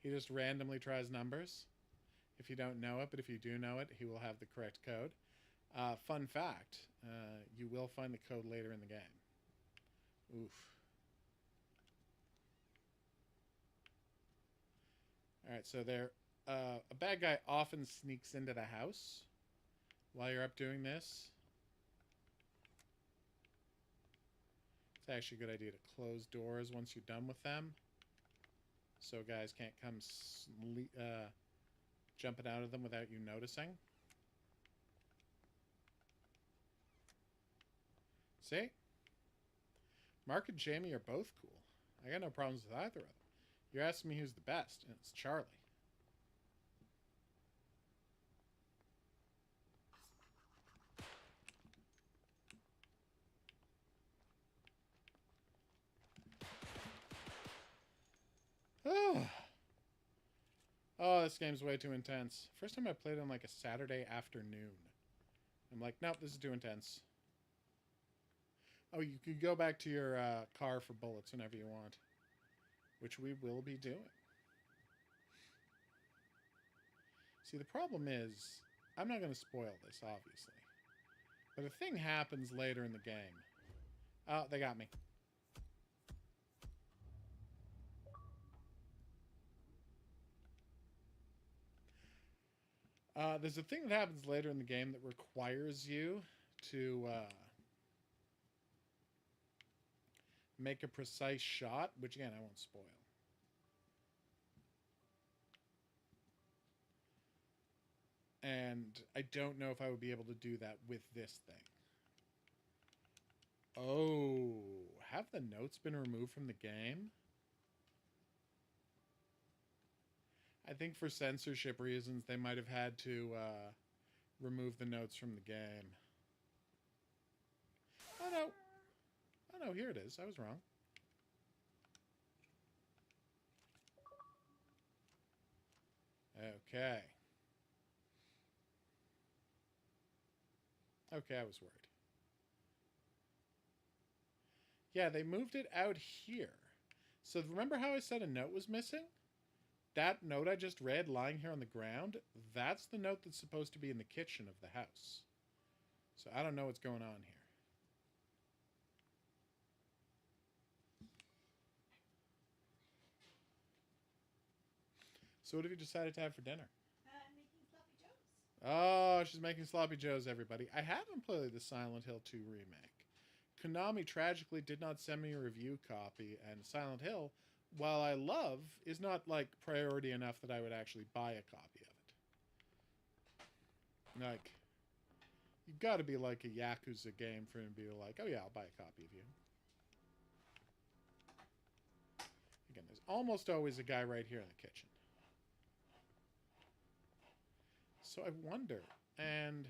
He just randomly tries numbers. If you don't know it, but if you do know it, he will have the correct code. Fun fact, you will find the code later in the game. Oof. Alright, so a bad guy often sneaks into the house while you're up doing this. It's actually a good idea to close doors once you're done with them, so guys can't come jumping out of them without you noticing. See? Mark and Jamie are both cool. I got no problems with either of them. You're asking me who's the best, and it's Charlie. Oh, this game's way too intense. First time I played on like a Saturday afternoon. I'm like, nope, this is too intense. Oh, you can go back to your car for bullets whenever you want, which we will be doing. See, the problem is, I'm not going to spoil this, obviously. But a thing happens later in the game. Oh, they got me. There's a thing that happens later in the game that requires you to make a precise shot, which again, I won't spoil. And I don't know if I would be able to do that with this thing. Oh, have the notes been removed from the game? I think for censorship reasons, they might have had to remove the notes from the game. Oh, no. Oh, no, here it is. I was wrong. Okay. Okay, I was worried. Yeah, they moved it out here. So remember how I said a note was missing? That note I just read lying here on the ground, that's the note that's supposed to be in the kitchen of the house. So I don't know what's going on here. So what have you decided to have for dinner? Making sloppy joes. Oh, she's making sloppy joes, everybody. I haven't played the Silent Hill 2 remake. Konami tragically did not send me a review copy, and Silent Hill, while I love, is not like priority enough that I would actually buy a copy of it. Like, you've got to be like a Yakuza game for him to be like, oh yeah, I'll buy a copy of you. Again, there's almost always a guy right here in the kitchen. So I wonder, and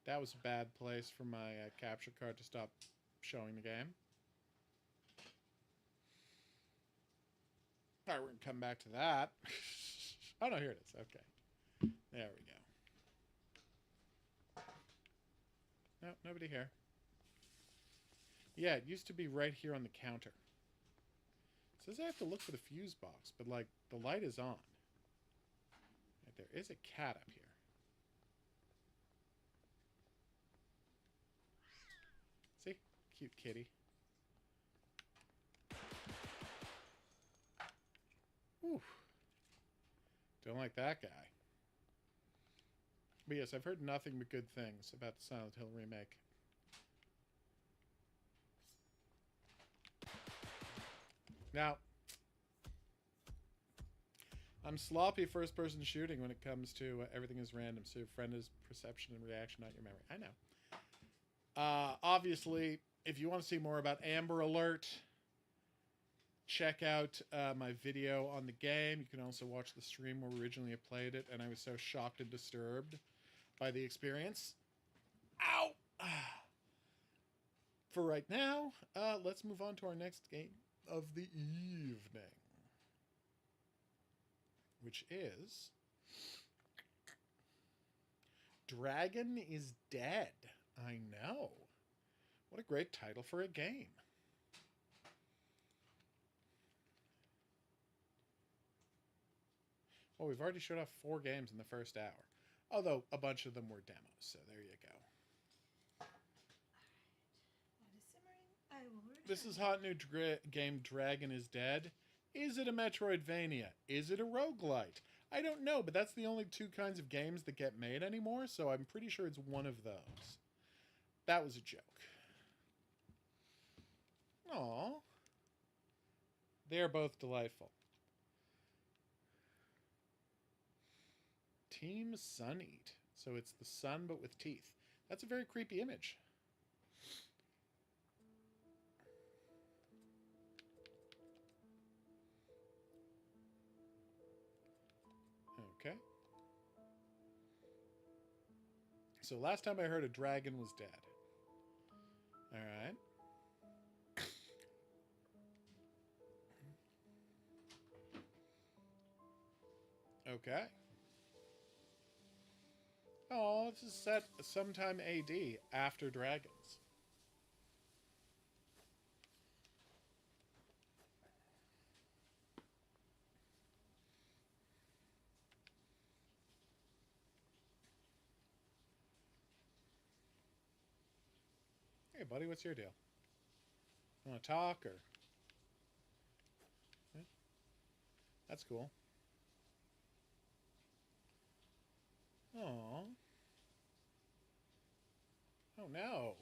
that was a bad place for my capture card to stop showing the game. All right, we're going to come back to that. Oh, no, here it is. Okay. There we go. No, nobody here. Yeah, it used to be right here on the counter. It says I have to look for the fuse box, but, like, the light is on. Right, there is a cat up here. See? Cute kitty. Ooh. Don't like that guy. But yes, I've heard nothing but good things about the Silent Hill remake. Now, I'm sloppy first-person shooting when it comes to everything is random, so your friend is perception and reaction, not your memory. I know. Obviously, if you want to see more about Amber Alert, check out my video on the game. You can also watch the stream where we originally played it, and I was so shocked and disturbed by the experience. Ow! For right now, let's move on to our next game of the evening, which is Dragon is Dead. I know. What a great title for a game. Well, we've already showed off 4 games in the first hour. Although, a bunch of them were demos, so there you go. That is simmering. I will return. This is hot new game Dragon is Dead. Is it a Metroidvania? Is it a roguelite? I don't know, but that's the only 2 kinds of games that get made anymore, so I'm pretty sure it's one of those. That was a joke. Aww. They're both delightful. Team Sun Eat. So it's the sun, but with teeth. That's a very creepy image. Okay. So last time I heard a dragon was dead. Alright. Okay. Oh, this is set sometime AD, after dragons. Hey, buddy, what's your deal? You want to talk, or... Yeah. That's cool. Aww. Oh, no.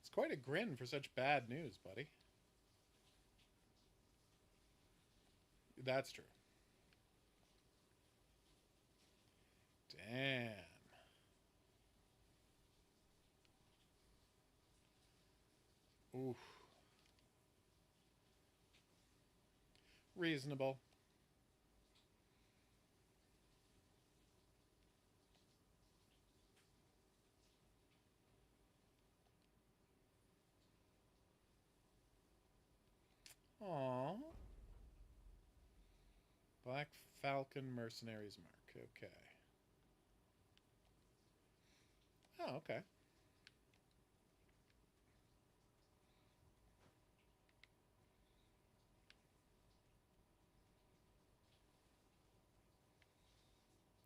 It's quite a grin for such bad news, buddy. That's true. Damn. Oof. Reasonable. Aww. Black Falcon Mercenaries Mark. Okay. Oh, okay.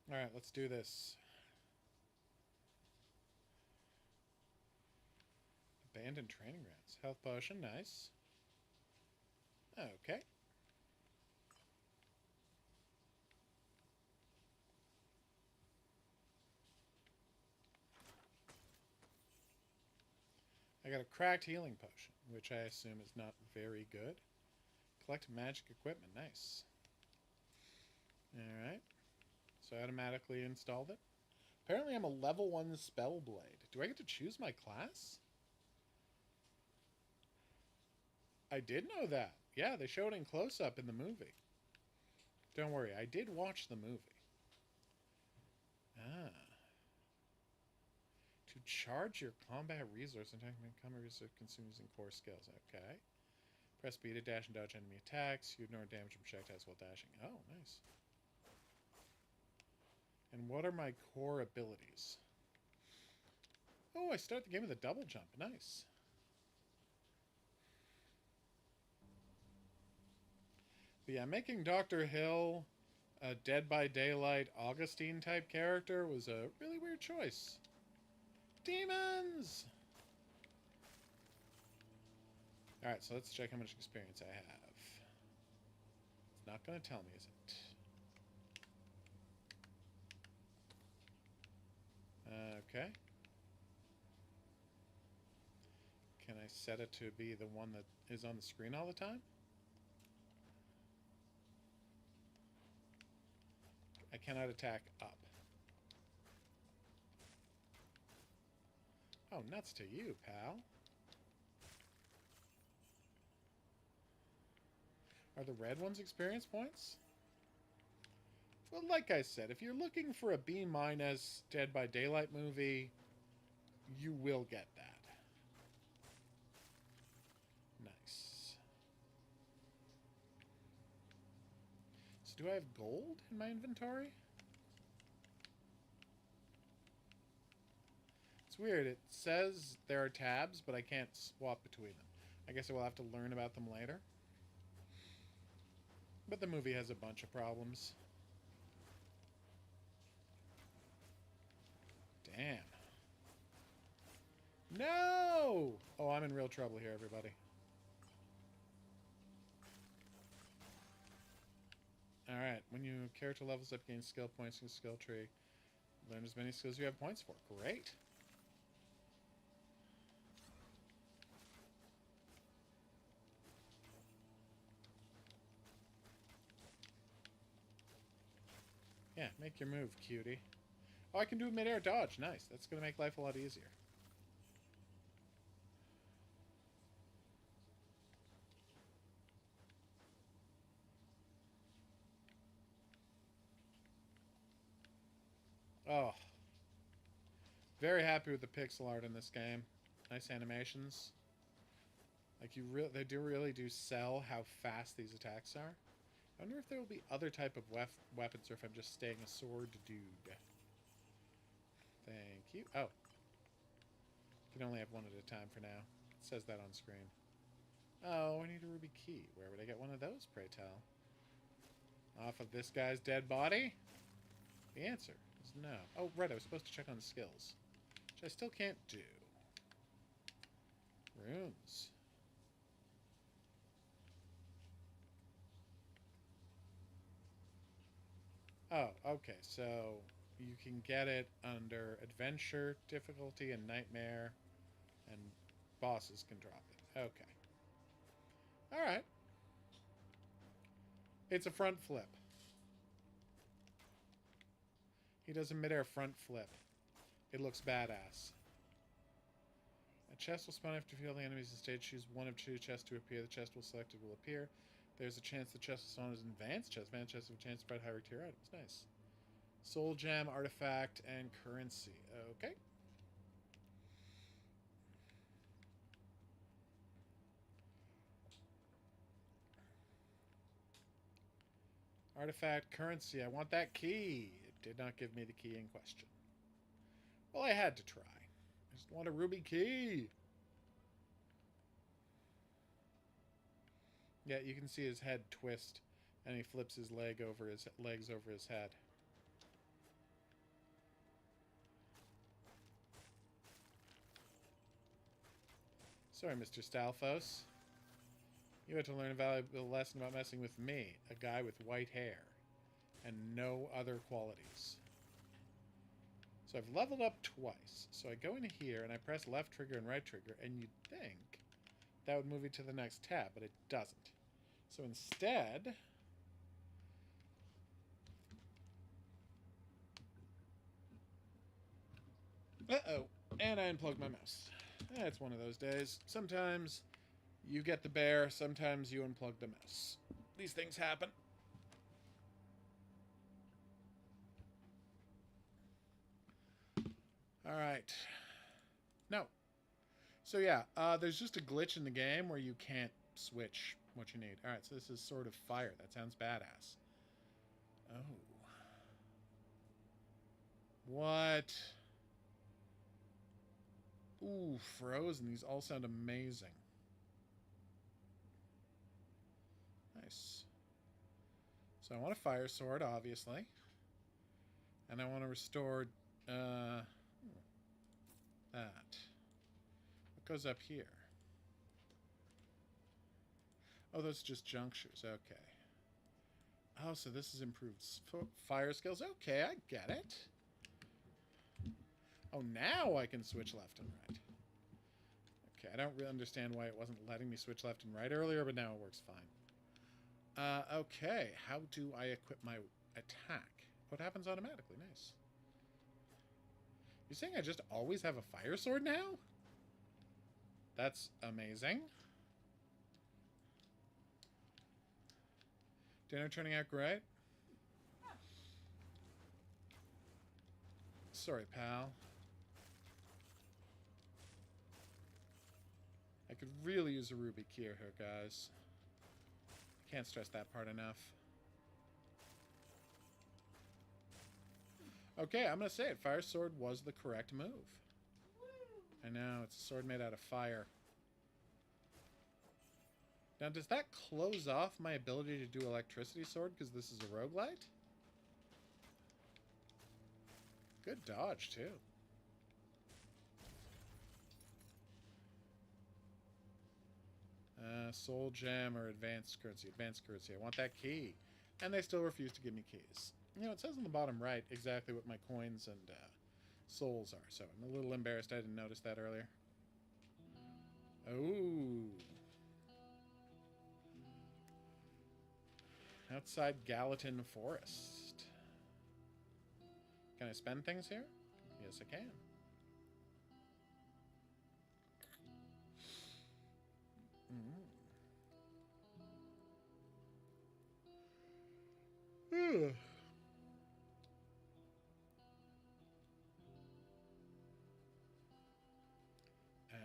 Alright, let's do this. Abandoned training grounds. Health potion, nice. Okay. I got a cracked healing potion, which I assume is not very good. Collect magic equipment. Nice. Alright. So I automatically installed it. Apparently I'm a level 1 Spellblade. Do I get to choose my class? I did know that. Yeah, they showed it in close-up in the movie. Don't worry, I did watch the movie. Ah. To charge your combat resource and combat resource consumed using core skills. Okay. Press B to dash and dodge enemy attacks. You ignore damage from projectiles while dashing. Oh, nice. And what are my core abilities? Oh, I start the game with a double jump. Nice. But yeah, making Dr. Hill a Dead by Daylight Augustine type character was a really weird choice. Demons! Alright, so let's check how much experience I have. It's not going to tell me, is it? Okay. Can I set it to be the one that is on the screen all the time? I cannot attack up. Oh, nuts to you, pal. Are the red ones experience points? Well, like I said, if you're looking for a B- Dead by Daylight movie, you will get that. Nice. So do I have gold in my inventory? It's weird. It says there are tabs, but I can't swap between them. I guess I will have to learn about them later. But the movie has a bunch of problems. Damn. No! Oh, I'm in real trouble here, everybody. Alright, when your character levels up, gain skill points in the skill tree. Learn as many skills you have points for. Great. Yeah, make your move, cutie. Oh, I can do mid-air dodge. Nice. That's going to make life a lot easier. Oh. Very happy with the pixel art in this game. Nice animations. Like, they really do sell how fast these attacks are. I wonder if there will be other type of weapons or if I'm just staying a sword dude. Thank you. Oh. You can only have one at a time for now. It says that on screen. Oh, I need a ruby key. Where would I get one of those, pray tell? Off of this guy's dead body? The answer is no. Oh, right, I was supposed to check on skills. Which I still can't do. Runes. Oh, okay, so you can get it under Adventure difficulty and Nightmare, and bosses can drop it. Okay. Alright. It's a front flip. He does a midair front flip. It looks badass. A chest will spawn after you feel the enemies in stage. Choose one of two chests to appear. The chest will selected will appear. There's a chance the chest will spawn as an advanced chest. Advanced chest have a chance to spread higher tier items. Nice. Soul gem, artifact, and currency. Okay. Artifact, currency. I want that key. It did not give me the key in question. Well, I had to try. I just want a ruby key. Yeah, you can see his head twist, and he flips his legs over his head. Sorry, Mr. Stalfos. You had to learn a valuable lesson about messing with me, a guy with white hair, and no other qualities. So I've leveled up twice. So I go into here and I press left trigger and right trigger, and you'd think that would move me to the next tab, but it doesn't. So instead, uh-oh, and I unplugged my mouse. It's one of those days. Sometimes you get the bear, sometimes you unplug the mouse. These things happen. All right. No. So yeah, there's just a glitch in the game where you can't switch what you need. All right, so this is Sword of Fire. That sounds badass. Oh. What? Ooh, Frozen. These all sound amazing. Nice. So I want a fire sword, obviously. And I want to restore that. What goes up here? Oh, those are just junctures. Okay. Oh, so this is improved fire skills. Okay, I get it. Oh, now I can switch left and right. Okay, I don't really understand why it wasn't letting me switch left and right earlier, but now it works fine. Okay, how do I equip my attack? What happens automatically? Nice. You're saying I just always have a fire sword now? That's amazing. Dinner turning out great? Sorry, pal. I could really use a ruby key here, guys. Can't stress that part enough. Okay, I'm going to say it. Fire sword was the correct move. I know, it's a sword made out of fire. Now, does that close off my ability to do electricity sword because this is a roguelite? Good dodge, too. Soul gem or advanced currency. Advanced currency. I want that key. And they still refuse to give me keys. You know, it says on the bottom right exactly what my coins and souls are. So I'm a little embarrassed I didn't notice that earlier. Oh. Outside Gallatin Forest. Can I spend things here? Yes, I can.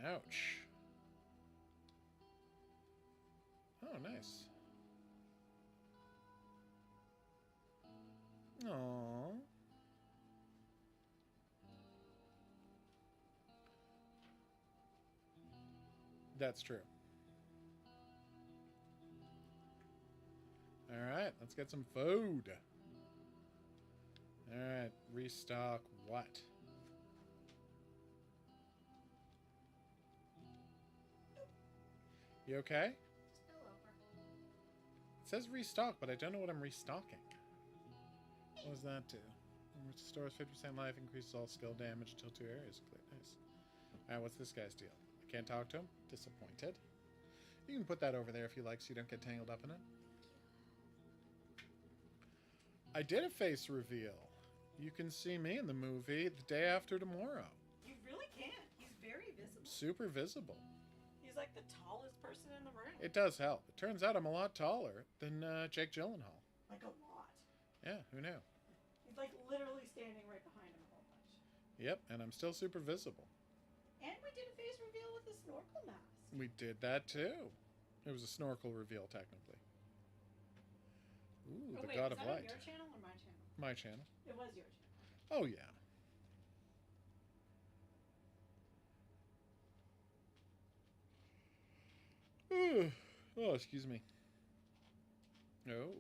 Ouch. Oh, nice. Aww. That's true. Alright, let's get some food. Alright, restock what? You okay? It says restock, but I don't know what I'm restocking. What does that do? Restores 50% life, increases all skill damage until 2 areas are cleared. Nice. Alright, what's this guy's deal? I can't talk to him? Disappointed. You can put that over there if you like so you don't get tangled up in it. I did a face reveal. You can see me in the movie the day after tomorrow. You really can. He's very visible. Super visible. He's like the tallest person in the room. It does help. It turns out I'm a lot taller than Jake Gyllenhaal. Like a lot. Yeah, who knew? He's like literally standing right behind him a whole bunch. Yep, and I'm still super visible. And we did a face reveal with a snorkel mask. We did that too. It was a snorkel reveal, technically. Ooh, the God of Light. Was that on your channel or my channel? My channel. It was your channel. Oh, yeah. Oh, excuse me. Oh.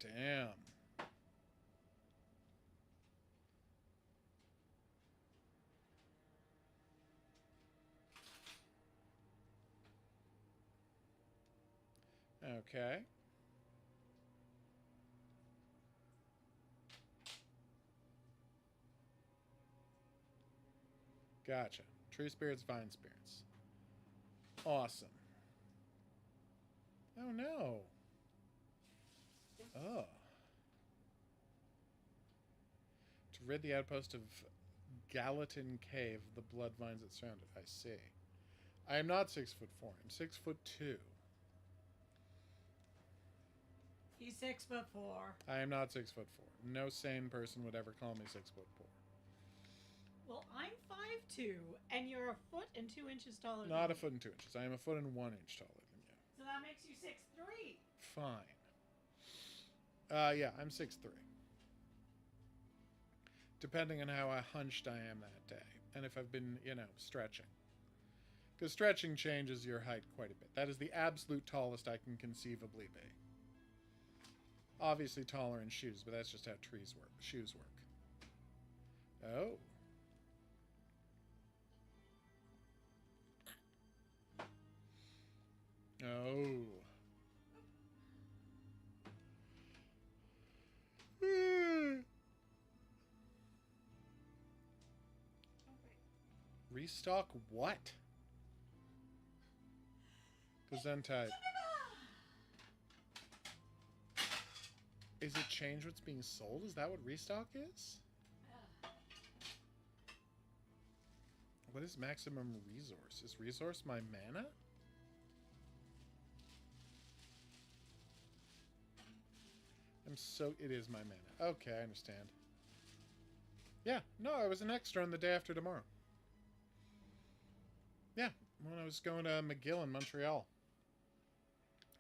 Damn. Okay. Gotcha. Tree spirits, vine spirits. Awesome. Oh no. Oh. To rid the outpost of Gallatin Cave, the blood vines that surround it. I see. I am not 6'4". I'm 6'2". He's 6'4". I am not 6'4". No sane person would ever call me 6'4". Well, I'm 5'2", and you're a foot and 2 inches taller. Not than a foot and 2 inches. I am a foot and 1 inch taller than you. So that makes you 6'3". Fine. Yeah, I'm 6'3". Depending on how hunched I am that day. And if I've been, stretching. Because stretching changes your height quite a bit. That is the absolute tallest I can conceivably be. Obviously taller in shoes, but that's just how shoes work. Oh. Oh. Restock what? Gesundheit. Is it change what's being sold? Is that what restock is? What is maximum resource? Is resource my mana? It is my mana. Okay, I understand. Yeah, no, I was an extra on the day after tomorrow. Yeah, when I was going to McGill in Montreal.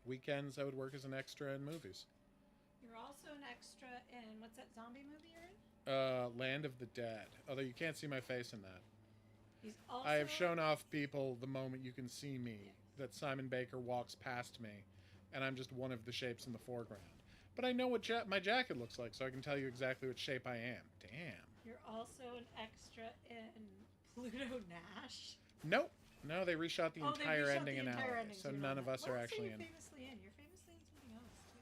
Weekends, I would work as an extra in movies. You're also an extra in, what's that zombie movie you're in? Land of the Dead. Although you can't see my face in that. He's also... I have shown off people the moment you can see me that Simon Baker walks past me, and I'm just one of the shapes in the foreground. But I know what my jacket looks like, so I can tell you exactly what shape I am. Damn. You're also an extra in Pluto Nash. Nope. No, they reshot the entire ending in LA, so none of us are actually in. Famously in. You're famously in something else, too.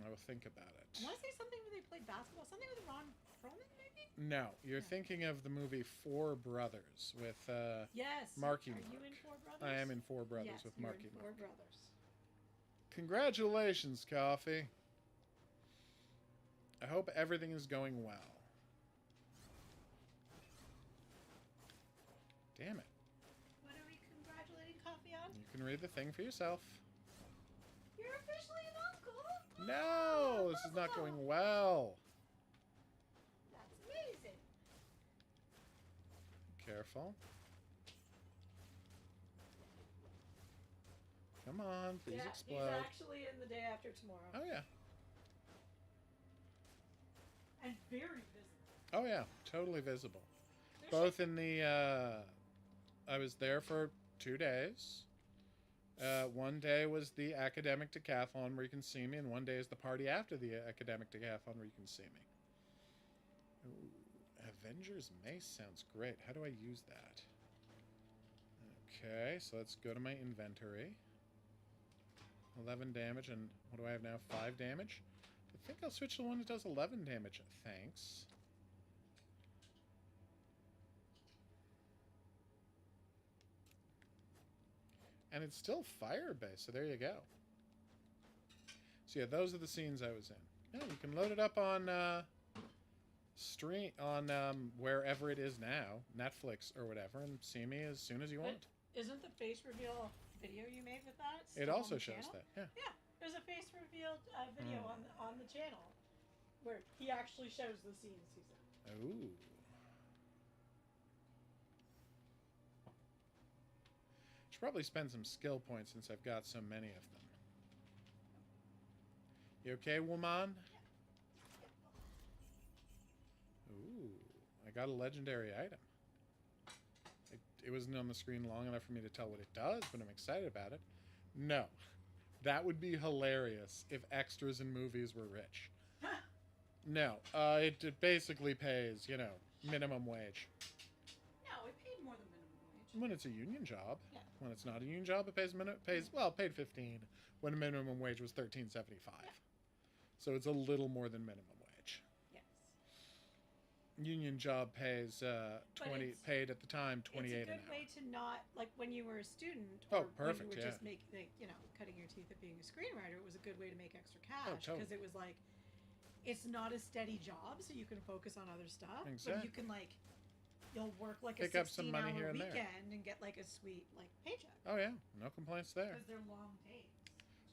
I will think about it. I want to say something where they played basketball. Something with Ron Perlman, maybe? No, you're thinking of the movie Four Brothers with yes. Marky Are Mark. you in Four Brothers? I am in Four Brothers yes, with you're Marky in Mark. Four Brothers. Congratulations, Coffee. I hope everything is going well. Damn it. What are we congratulating Coffee on? You can read the thing for yourself. You're officially an uncle? No, this is not going well. That's amazing. Careful. Come on, please explode. He's actually in the day after tomorrow. Oh, yeah. And very visible. Oh, yeah. Totally visible. Both in the... I was there for 2 days. One day was the academic decathlon where you can see me, and one day is the party after the academic decathlon where you can see me. Ooh, Avengers Mace sounds great. How do I use that? Okay, so let's go to my inventory. 11 damage, and what do I have now? 5 damage? I think I'll switch to the one that does 11 damage. Thanks. And it's still fire-based, so there you go. So yeah, those are the scenes I was in. Yeah, you can load it up on wherever it is now, Netflix or whatever, and see me as soon as you want. Isn't the face reveal video you made with that? It also shows that, yeah. Yeah, there's a face reveal video on the channel where he actually shows the scenes he's in. Ooh. Should probably spend some skill points since I've got so many of them. You okay, woman? Ooh, I got a legendary item. It wasn't on the screen long enough for me to tell what it does, but I'm excited about it. No. That would be hilarious if extras in movies were rich. No. It basically pays, minimum wage. No, it paid more than minimum wage. When it's a union job. Yeah. When it's not a union job, it paid 15 when minimum wage was $13.75. Yeah. So it's a little more than minimum wage. Yes. union job pays 20 it's paid at the time it's a 28 an good way hour. to not like when you were a student Oh, or when you perfect. were Yeah. just making like, cutting your teeth at being a screenwriter. It was a good way to make extra Oh, cash totally. because it was like it's not a steady job, so you can focus on other stuff, but you Exactly. can like you'll work like a Pick up some money 16-hour here and there. weekend and get like a sweet like paycheck Oh yeah, no complaints there. because they're long days.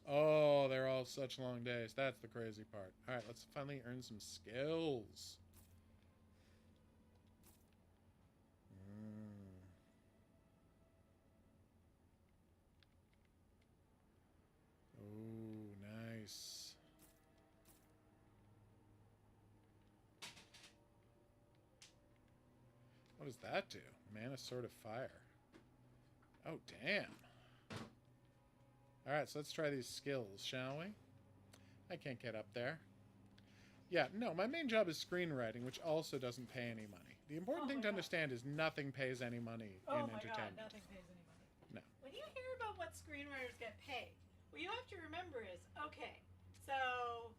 Oh, they're all such long days. That's the crazy part. All right, let's finally earn some skills. Mm. Oh, nice. What does that do? Mana Sword of Fire. Oh, damn. All right, so let's try these skills, shall we? I can't get up there. Yeah, no, my main job is screenwriting, which also doesn't pay any money. The important Oh thing my to God. understand is nothing pays any money Oh in my god, entertainment. nothing pays any money. No. When you hear about what screenwriters get paid, what you have to remember is okay, so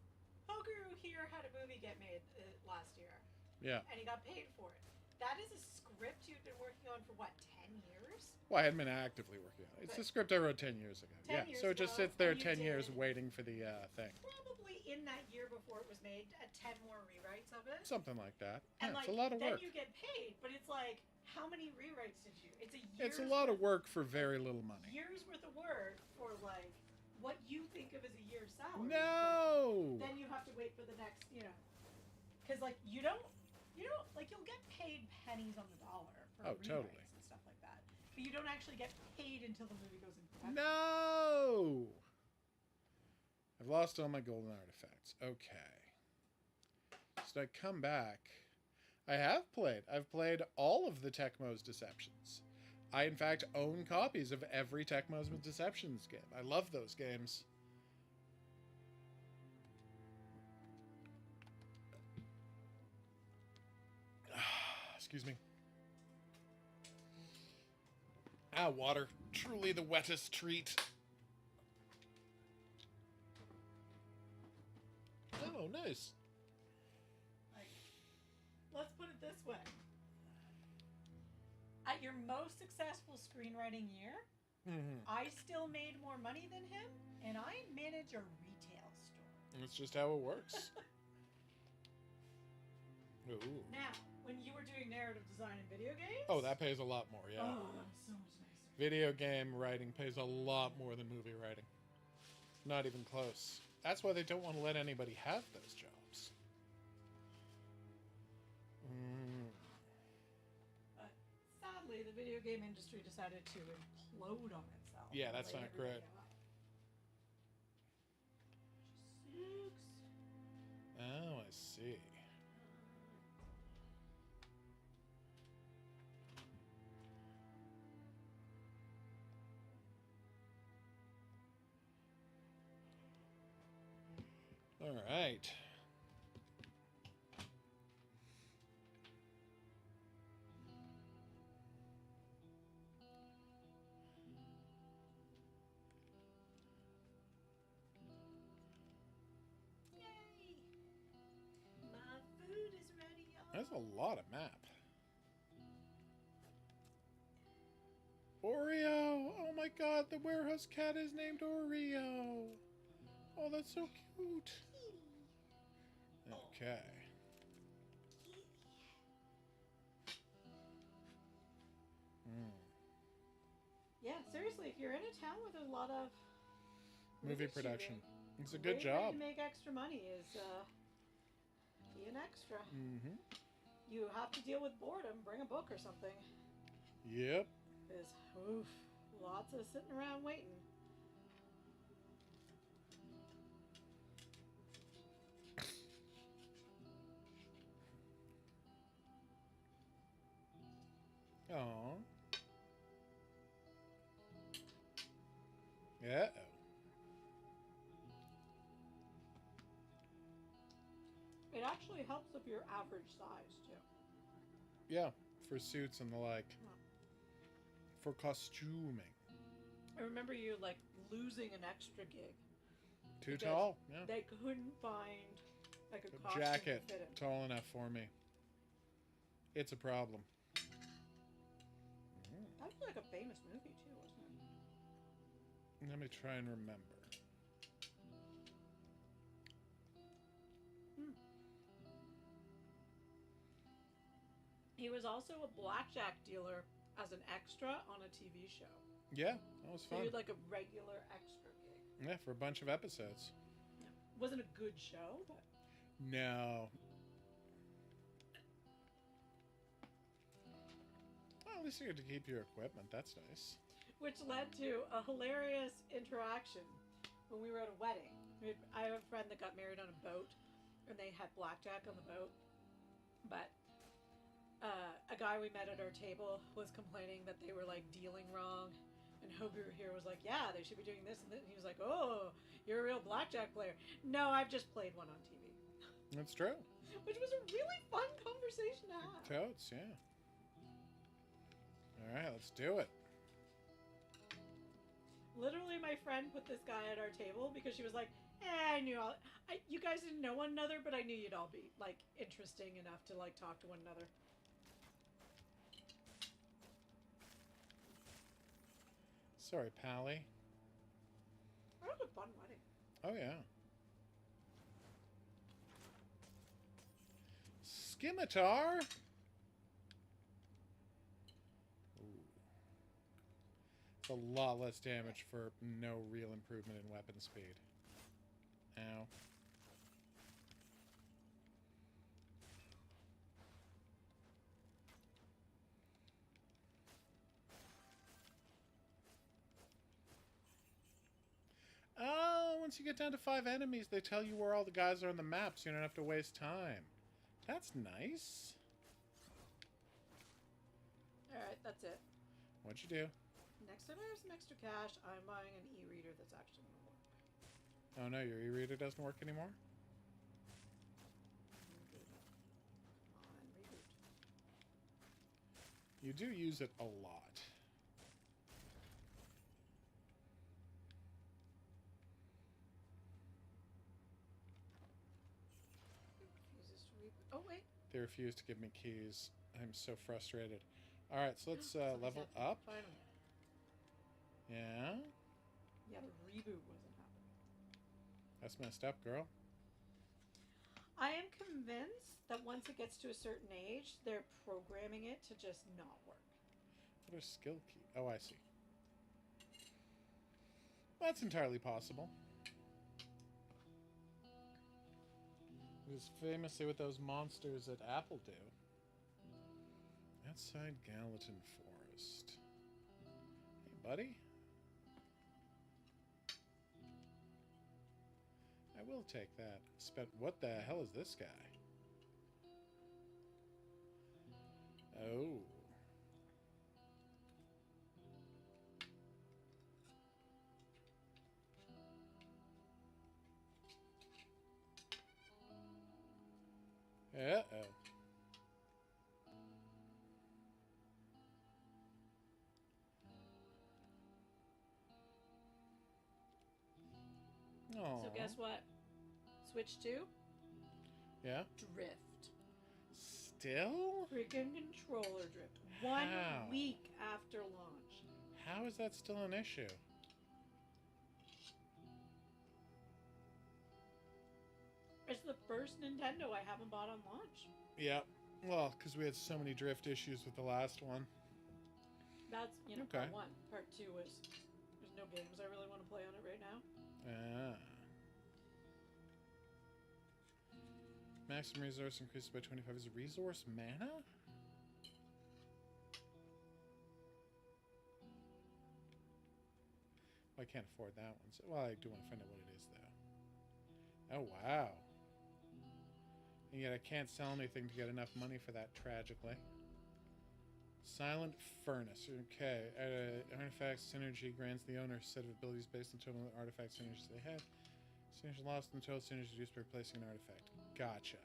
Hogaru here had a movie get made last year, Yeah. and he got paid for it. That is a script you've been working on for what, 10 years? Well, I hadn't been actively working on it. It's But a script I wrote 10 years ago. 10 Yeah, years so it just ago, sits there and you 10 years did waiting for the thing. probably in that year before it was made, 10 more rewrites of it. Something like that. And Yeah, like, it's a lot of then work. you get paid, but it's like, how many rewrites did you? It's a It's year's a lot of worth, work for very little money. years worth of work for like what you think of as a year's salary. No! But then you have to wait for the next, because like you don't like you'll get paid pennies on the dollar for Oh, rewrites totally. and stuff like that, but you don't actually get paid until the movie goes in production. No! I've lost all my golden artifacts. Okay. So I come back. I have played. I've played all of the Tecmo's Deceptions. I, in fact, own copies of every Tecmo's Deceptions game. I love those games. Excuse me. Ah, water. Truly the wettest treat. Oh, nice. Like, let's put it this way: at your most successful screenwriting year, Mm-hmm. I still made more money than him, and I manage a retail store. That's just how it works. Ooh. Now, when you were doing narrative design in video games, Oh, that pays a lot more, yeah. oh, that was so much nicer. Video game writing pays a lot more than movie writing. Not even close. That's why they don't want to let anybody have those jobs. Mm. But sadly, the video game industry decided to implode on itself. Yeah, and that's lay not everybody great. off. Which sucks. Oh, I see. All right. Yay! My food is ready, y'all. That's a lot of map. Oreo! Oh my god, the warehouse cat is named Oreo! Oh, that's so cute. Okay. Mm. Yeah, seriously, if you're in a town where there's a lot of Movie shooting, production. It's a good way job. to make extra money is be an extra. Mm-hmm. You have to deal with boredom. Bring a book or something. Yep. Because oof, lots of sitting around waiting. Aww. Yeah. It actually helps if you're average size too. Yeah, for suits and the like. For costuming. I remember you like losing an extra gig. Too Because tall? Yeah. They couldn't find like a A costume jacket that fit him. tall enough for me. It's a problem. That was like a famous movie too, wasn't it? Let me try and remember. He was also a blackjack dealer as an extra on a TV show. Yeah, that was So fun. he had like a regular extra gig. Yeah, for a bunch of episodes. Yeah. Wasn't a good show, but No. Well, at least you get to keep your equipment. That's nice. which led to a hilarious interaction when we were at a wedding. I have a friend that got married on a boat, and they had blackjack on the boat. But a guy we met at our table was complaining that they were like dealing wrong, and Hobu here was like, "Yeah, they should be doing this and this." And he was like, "Oh, you're a real blackjack player." No, I've just played one on TV. That's true. Which was a really fun conversation to have. Totes, yeah. All right, let's do it. Literally, my friend put this guy at our table because she was like, I knew you guys didn't know one another, but I knew you'd all be like interesting enough to like talk to one another. Sorry, Pally. That was a fun wedding. Oh, yeah. Scimitar? Ooh. It's a lot less damage for no real improvement in weapon speed. Ow. Oh, once you get down to 5 enemies, they tell you where all the guys are on the map, so you don't have to waste time. That's nice. Alright, that's it. What'd you do? Next time I have some extra cash, I'm buying an e-reader that's actually going to work. Oh no, your e-reader doesn't work anymore? Reboot. Come on, reboot. You do use it a lot. It refuses to reboot. Oh, wait. They refuse to give me keys. I'm so frustrated. Alright, so let's Somebody's level happening. up. Finally. Yeah? Yeah, the reboot wasn't happening. That's messed up, girl. I am convinced that once it gets to a certain age, they're programming it to just not work. What are skill key? Oh, I see. That's entirely possible. It is famously what those monsters at Apple do. Outside Gallatin Forest. Hey, buddy. I will take that. What the hell is this guy? Oh. Uh-oh. Aww. So guess what? Switch to Yeah? drift. Still? Freaking controller drift. 1 How? week after launch. How is that still an issue? It's the first Nintendo I haven't bought on launch. Yeah. Well, because we had so many drift issues with the last one. That's, Okay. part 1. Part 2 is there's no games I really want to play on it right now. Ah. Maximum resource increases by 25. Is it resource mana? Well, I can't afford that one. So, well, I do want to find out what it is, though. Oh, wow. And yet I can't sell anything to get enough money for that, tragically. Silent Furnace. Okay. Artifact synergy grants the owner a set of abilities based on total artifact synergies they have. Synergy lost and total synergy reduced by replacing an artifact. Gotcha.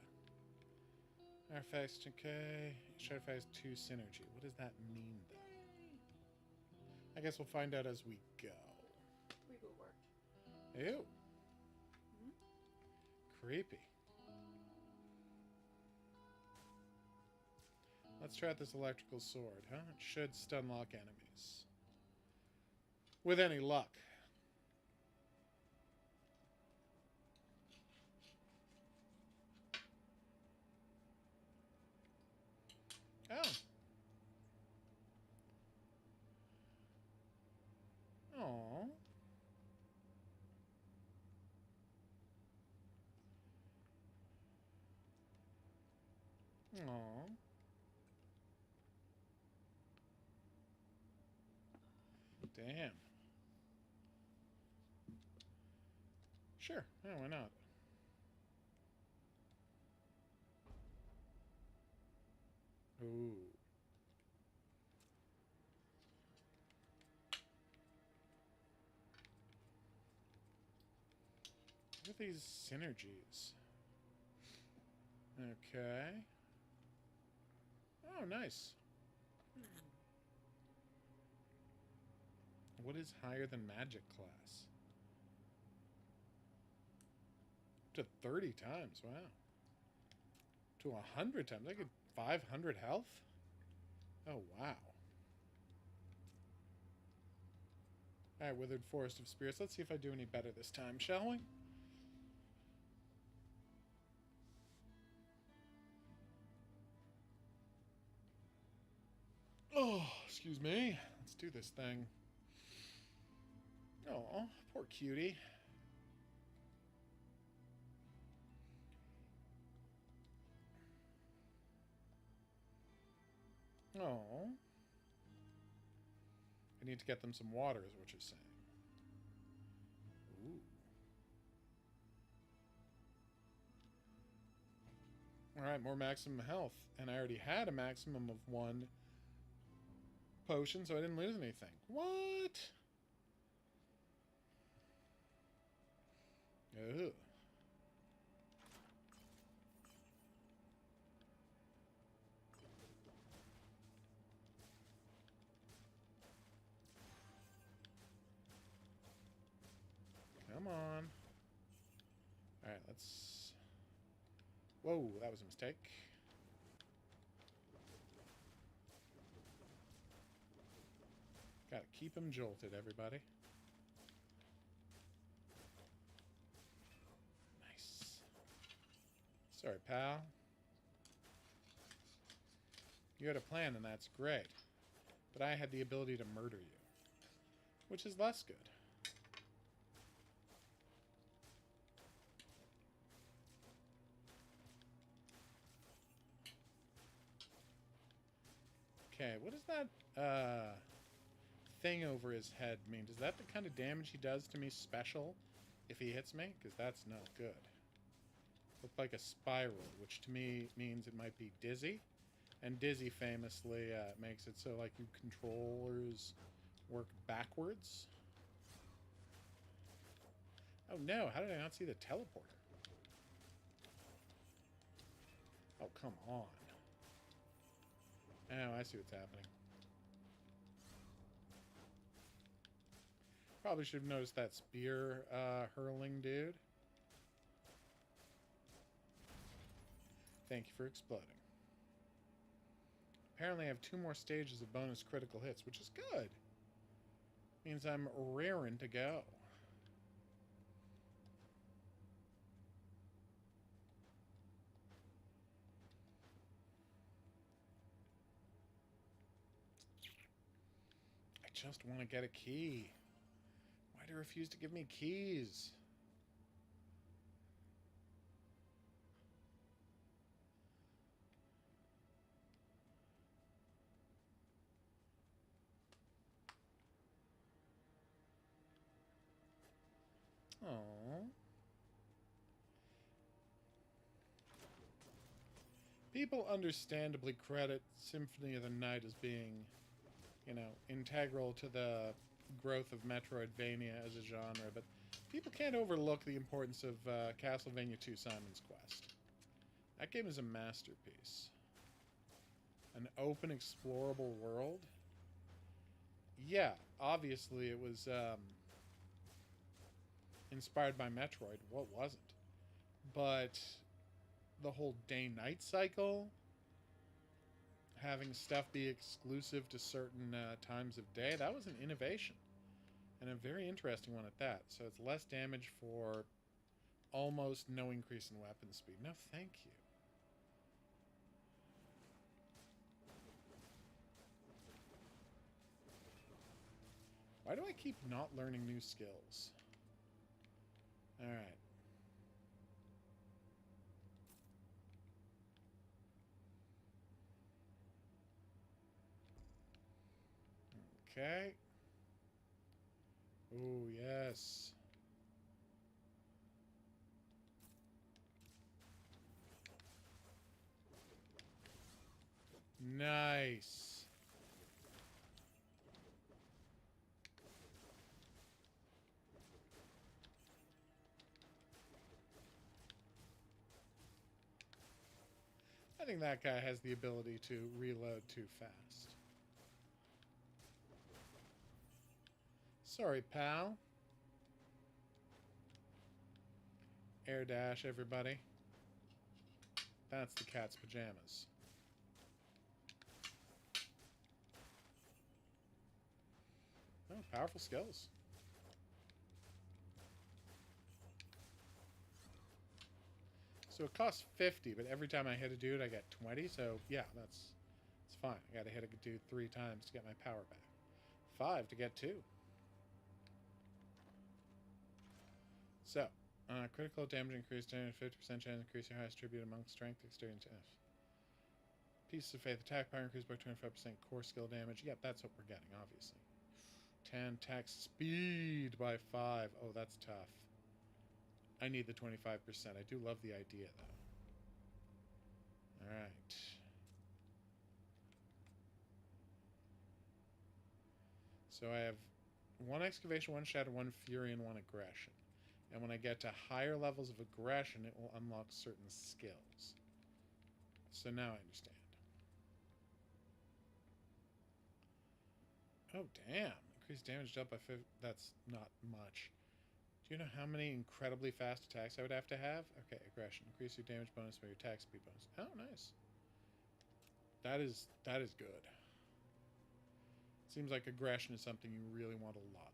Artifacts, okay. Each artifact has 2 synergy. What does that mean, though? I guess we'll find out as we go. Reboot worked. Ew. Creepy. Let's try out this electrical sword, huh? It should stun lock enemies. With any luck. Oh. Aww. Aww. Damn. Sure. Yeah, why not? Ooh. Look at these synergies. Okay. Oh, nice. What is higher than magic class? To 30 times, wow. To 100 times. I get 500 health? Oh, wow. Alright, Withered Forest of Spirits. Let's see if I do any better this time, shall we? Oh, excuse me. Let's do this thing. Oh, poor cutie. Oh. I need to get them some water, is what you're saying. Ooh. Alright, more maximum health. And I already had a maximum of 1 potion, so I didn't lose anything. What? Ugh. Come on. Alright, let's... Whoa, that was a mistake. Gotta keep him jolted, everybody. Nice. Sorry, pal. You had a plan, and that's great. But I had the ability to murder you. Which is less good. Okay, what does that thing over his head mean? Is that the kind of damage he does to me special if he hits me? Because that's not good. Looked like a spiral, which to me means it might be dizzy. And dizzy famously makes it so like you controllers work backwards. Oh no, how did I not see the teleporter? Oh, come on. Oh, I see what's happening. Probably should have noticed that spear hurling dude. Thank you for exploding. Apparently I have 2 more stages of bonus critical hits, which is good. Means I'm raring to go. I just want to get a key. Why do you refuse to give me keys? Aww. People understandably credit Symphony of the Night as being, you know, integral to the growth of Metroidvania as a genre, but people can't overlook the importance of Castlevania II Simon's Quest. That game is a masterpiece. An open, explorable world. Yeah, obviously it was inspired by Metroid. What wasn't? But the whole day-night cycle, having stuff be exclusive to certain times of day, that was an innovation. And a very interesting one at that. So it's less damage for almost no increase in weapon speed. No, thank you. Why do I keep not learning new skills? Alright. Okay. Oh, yes. Nice. I think that guy has the ability to reload too fast. Sorry, pal. Air dash, everybody. That's the cat's pajamas. Oh, powerful skills. So it costs 50, but every time I hit a dude, I get 20. So yeah, it's fine. I got to hit a dude 3 times to get my power back. 5 to get 2. So, critical damage increase, 50% chance increase your highest tribute among strength, experience, Pieces of Faith attack power increase by 25% core skill damage. Yep, that's what we're getting, obviously. 10 attack speed by 5. Oh, that's tough. I need the 25%. I do love the idea, though. Alright. So I have 1 excavation, 1 shadow, 1 fury, and 1 aggression. And when I get to higher levels of aggression, it will unlock certain skills. So now I understand. Oh, damn. Increased damage dealt by 5. That's not much. Do you know how many incredibly fast attacks I would have to have? Okay, aggression. Increase your damage bonus by your attack speed bonus. Oh, nice. That is good. Seems like aggression is something you really want a lot of.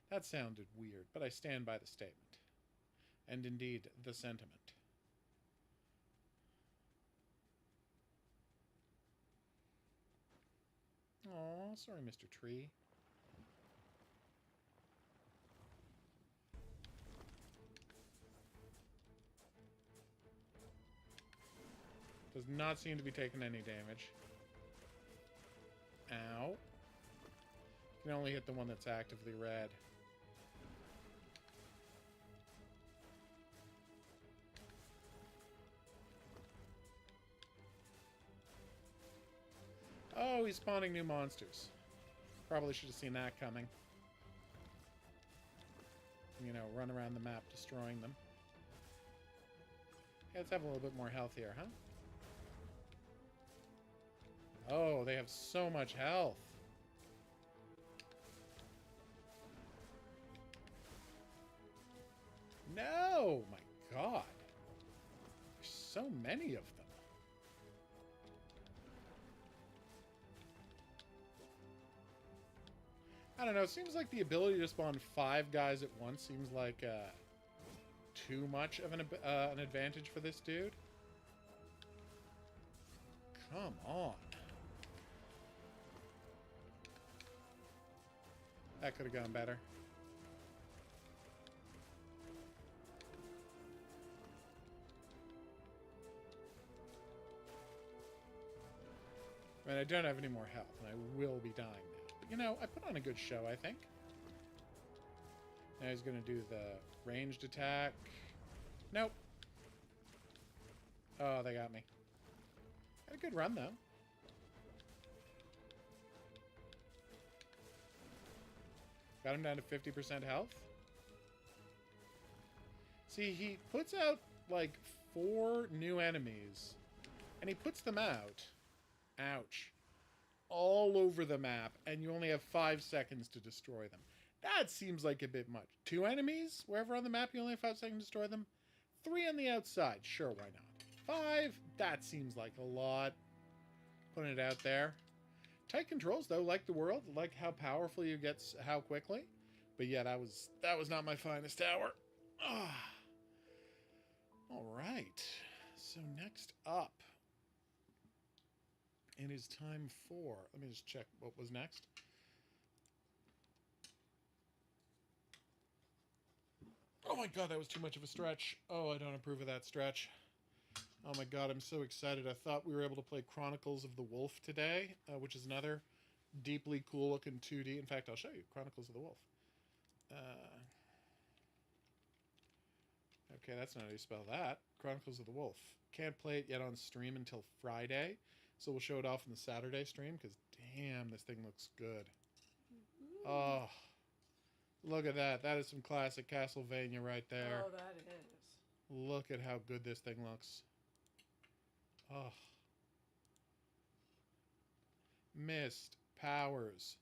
That sounded weird, but I stand by the statement. And indeed, the sentiment. Aw, sorry, Mr. Tree. Does not seem to be taking any damage. Ow. You can only hit the one that's actively red. Oh, he's spawning new monsters. Probably should have seen that coming. You know, run around the map destroying them. Okay, let's have a little bit more health here, huh? Oh, they have so much health. No! My God. There's so many of them. I don't know. It seems like the ability to spawn 5 guys at once seems like too much of an advantage for this dude. Come on. That could have gone better. I mean, I don't have any more health, and I will be dying now. But, you know, I put on a good show, I think. Now he's going to do the ranged attack. Nope. Oh, they got me. Had a good run, though. Got him down to 50% health. See, he puts out, like, 4 new enemies. And he puts them out. Ouch. All over the map. And you only have 5 seconds to destroy them. That seems like a bit much. 2 enemies? Wherever on the map you only have 5 seconds to destroy them? 3 on the outside. Sure, why not? 5? That seems like a lot. Putting it out there. Tight controls though, like the world, like how powerful you get, how quickly. But yeah, that was not my finest hour. Ah. All right. So next up, it is time for. Let me just check what was next. Oh my god, that was too much of a stretch. Oh, I don't approve of that stretch. Oh my god, I'm so excited. I thought we were able to play Chronicles of the Wolf today, which is another deeply cool looking 2D. In fact, I'll show you Chronicles of the Wolf. Okay, that's not how you spell that. Chronicles of the Wolf. Can't play it yet on stream until Friday, so we'll show it off in the Saturday stream, because damn, this thing looks good. Oh, look at that. That is some classic Castlevania right there. Oh, that is. Look at how good this thing looks. Oh. Mist, powers,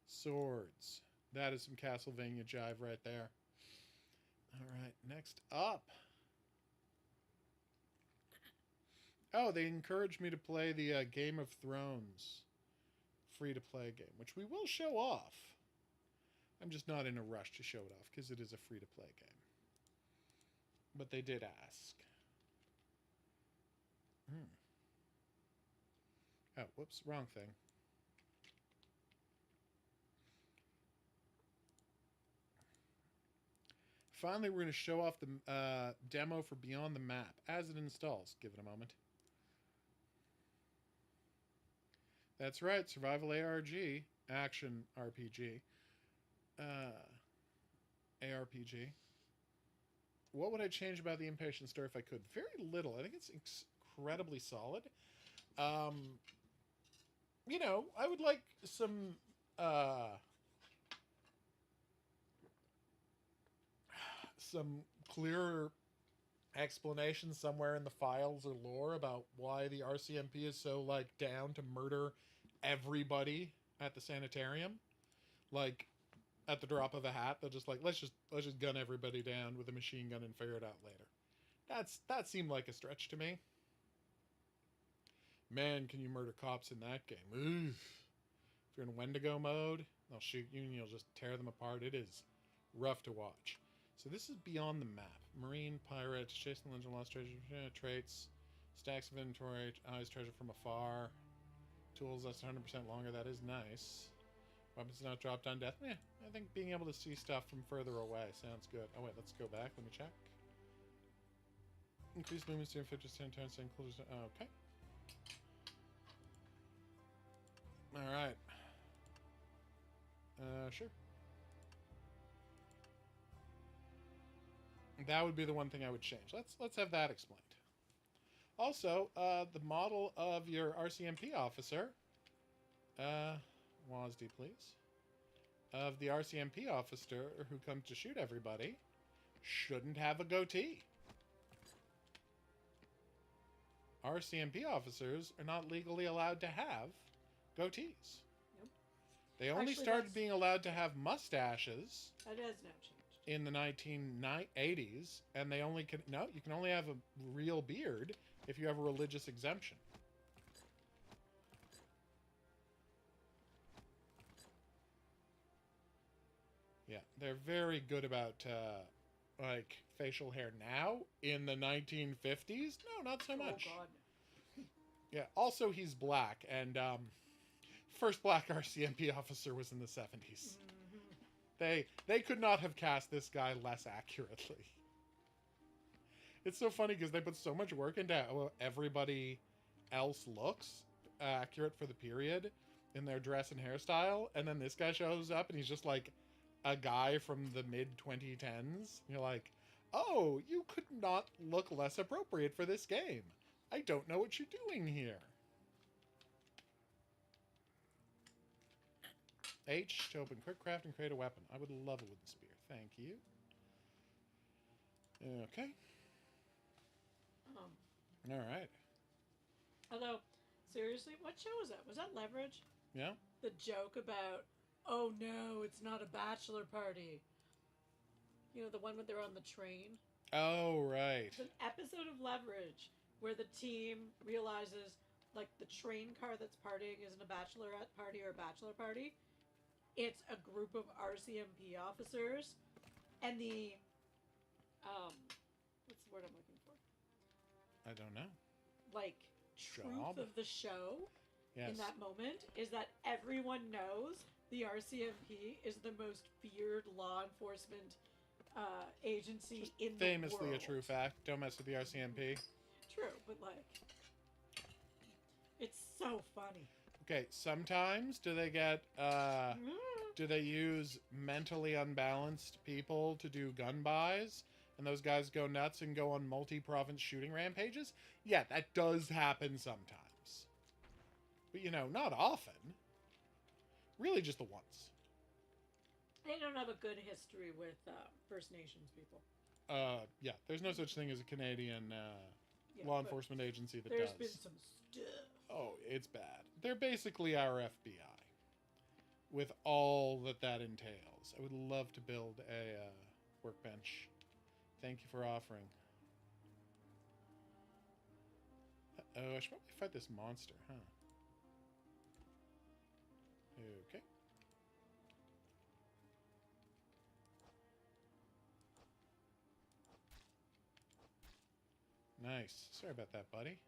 swords. That is some Castlevania jive right there. All right, next up. Oh, they encouraged me to play the Game of Thrones free-to-play game, which we will show off. I'm just not in a rush to show it off because it is a free-to-play game. But they did ask. Oh, whoops, wrong thing. Finally, we're going to show off the demo for Beyond the Map as it installs. Give it a moment. That's right, Survival ARG, Action RPG, ARPG. What would I change about the Impatient Story if I could? Very little. I think it's incredibly solid. You know, I would like some clearer explanation somewhere in the files or lore about why the RCMP is so like down to murder everybody at the sanitarium. Like at the drop of a hat, they're just like, let's just gun everybody down with a machine gun and figure it out later. That seemed like a stretch to me. Man, can you murder cops in that game? Oof. If you're in Wendigo mode, they'll shoot you and you'll just tear them apart. It is rough to watch. So this is Beyond the Map. Marine, pirates, chasing legend, lost treasure, traits, stacks of inventory, eyes treasure from afar, tools that's 100% longer. That is nice. Weapons not dropped on death. Yeah, I think being able to see stuff from further away sounds good. Oh wait, let's go back. Let me check. Increase movement to 50% turns to include. Okay. All right. Sure. That would be the one thing I would change. Let's have that explained. Also, the model of your RCMP officer, WASD please, of the RCMP officer who comes to shoot everybody, shouldn't have a goatee. RCMP officers are not legally allowed to have goatees. Nope. They only started being allowed to have mustaches. That has now changed. In the 1980s, and they only can you can only have a real beard if you have a religious exemption. Yeah, they're very good about like facial hair now. In the 1950s, no, not so much. Oh God. Yeah. Also, he's black, and first black RCMP officer was in the 70s. They could not have cast this guy less accurately. It's so funny because they put so much work into how everybody else looks accurate for the period in their dress and hairstyle, and then this guy shows up and he's just like a guy from the mid-2010s. You're like, oh, you could not look less appropriate for this game. I don't know what you're doing here. H to open quick craft and create a weapon. I would love a wooden spear. Thank you. Okay. All right. Although, seriously, what show was that? Was that Leverage? Yeah. The joke about, oh no, it's not a bachelor party. You know, the one where they're on the train? Oh, right. It's an episode of Leverage where the team realizes, like the train car that's partying isn't a bachelorette party or a bachelor party. It's a group of RCMP officers, and the what's the word I'm looking for? I don't know. Like truth Job? of the show Yes. in that moment is that everyone knows the RCMP is the most feared law enforcement agency Just in famously the world. a true fact. Don't mess with the RCMP. True, but like, it's so funny. Okay, sometimes do they get do they use mentally unbalanced people to do gun buys and those guys go nuts and go on multi-province shooting rampages? Yeah, that does happen sometimes. But not often. Really just the once. They don't have a good history with First Nations people. Yeah, there's no such thing as a Canadian law enforcement agency that there's does. been some stuff. Oh, it's bad. They're basically our FBI with all that entails. I would love to build a workbench. Thank you for offering. Oh, I should probably fight this monster, huh? Okay. Nice. Sorry about that, buddy.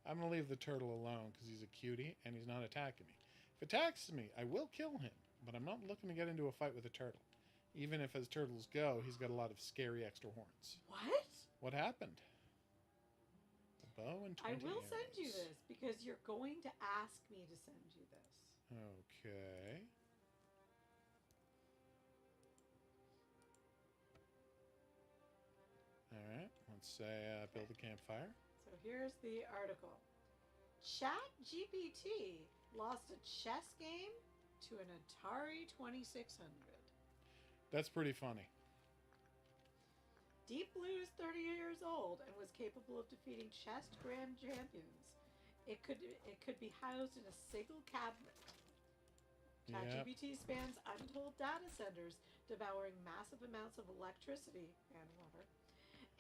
I'm going to leave the turtle alone because he's a cutie and he's not attacking me. If it attacks me, I will kill him, but I'm not looking to get into a fight with a turtle. Even if, as turtles go, he's got a lot of scary extra horns. What? What happened? A bow and 20 I will arrows. send you this because you're going to ask me to send you this. Okay. Alright, let's say build a campfire. So here's the article. ChatGPT lost a chess game to an Atari 2600. That's pretty funny. Deep Blue is 30 years old and was capable of defeating chess grand champions. It could be housed in a single cabinet. ChatGPT spans untold data centers, devouring massive amounts of electricity and water.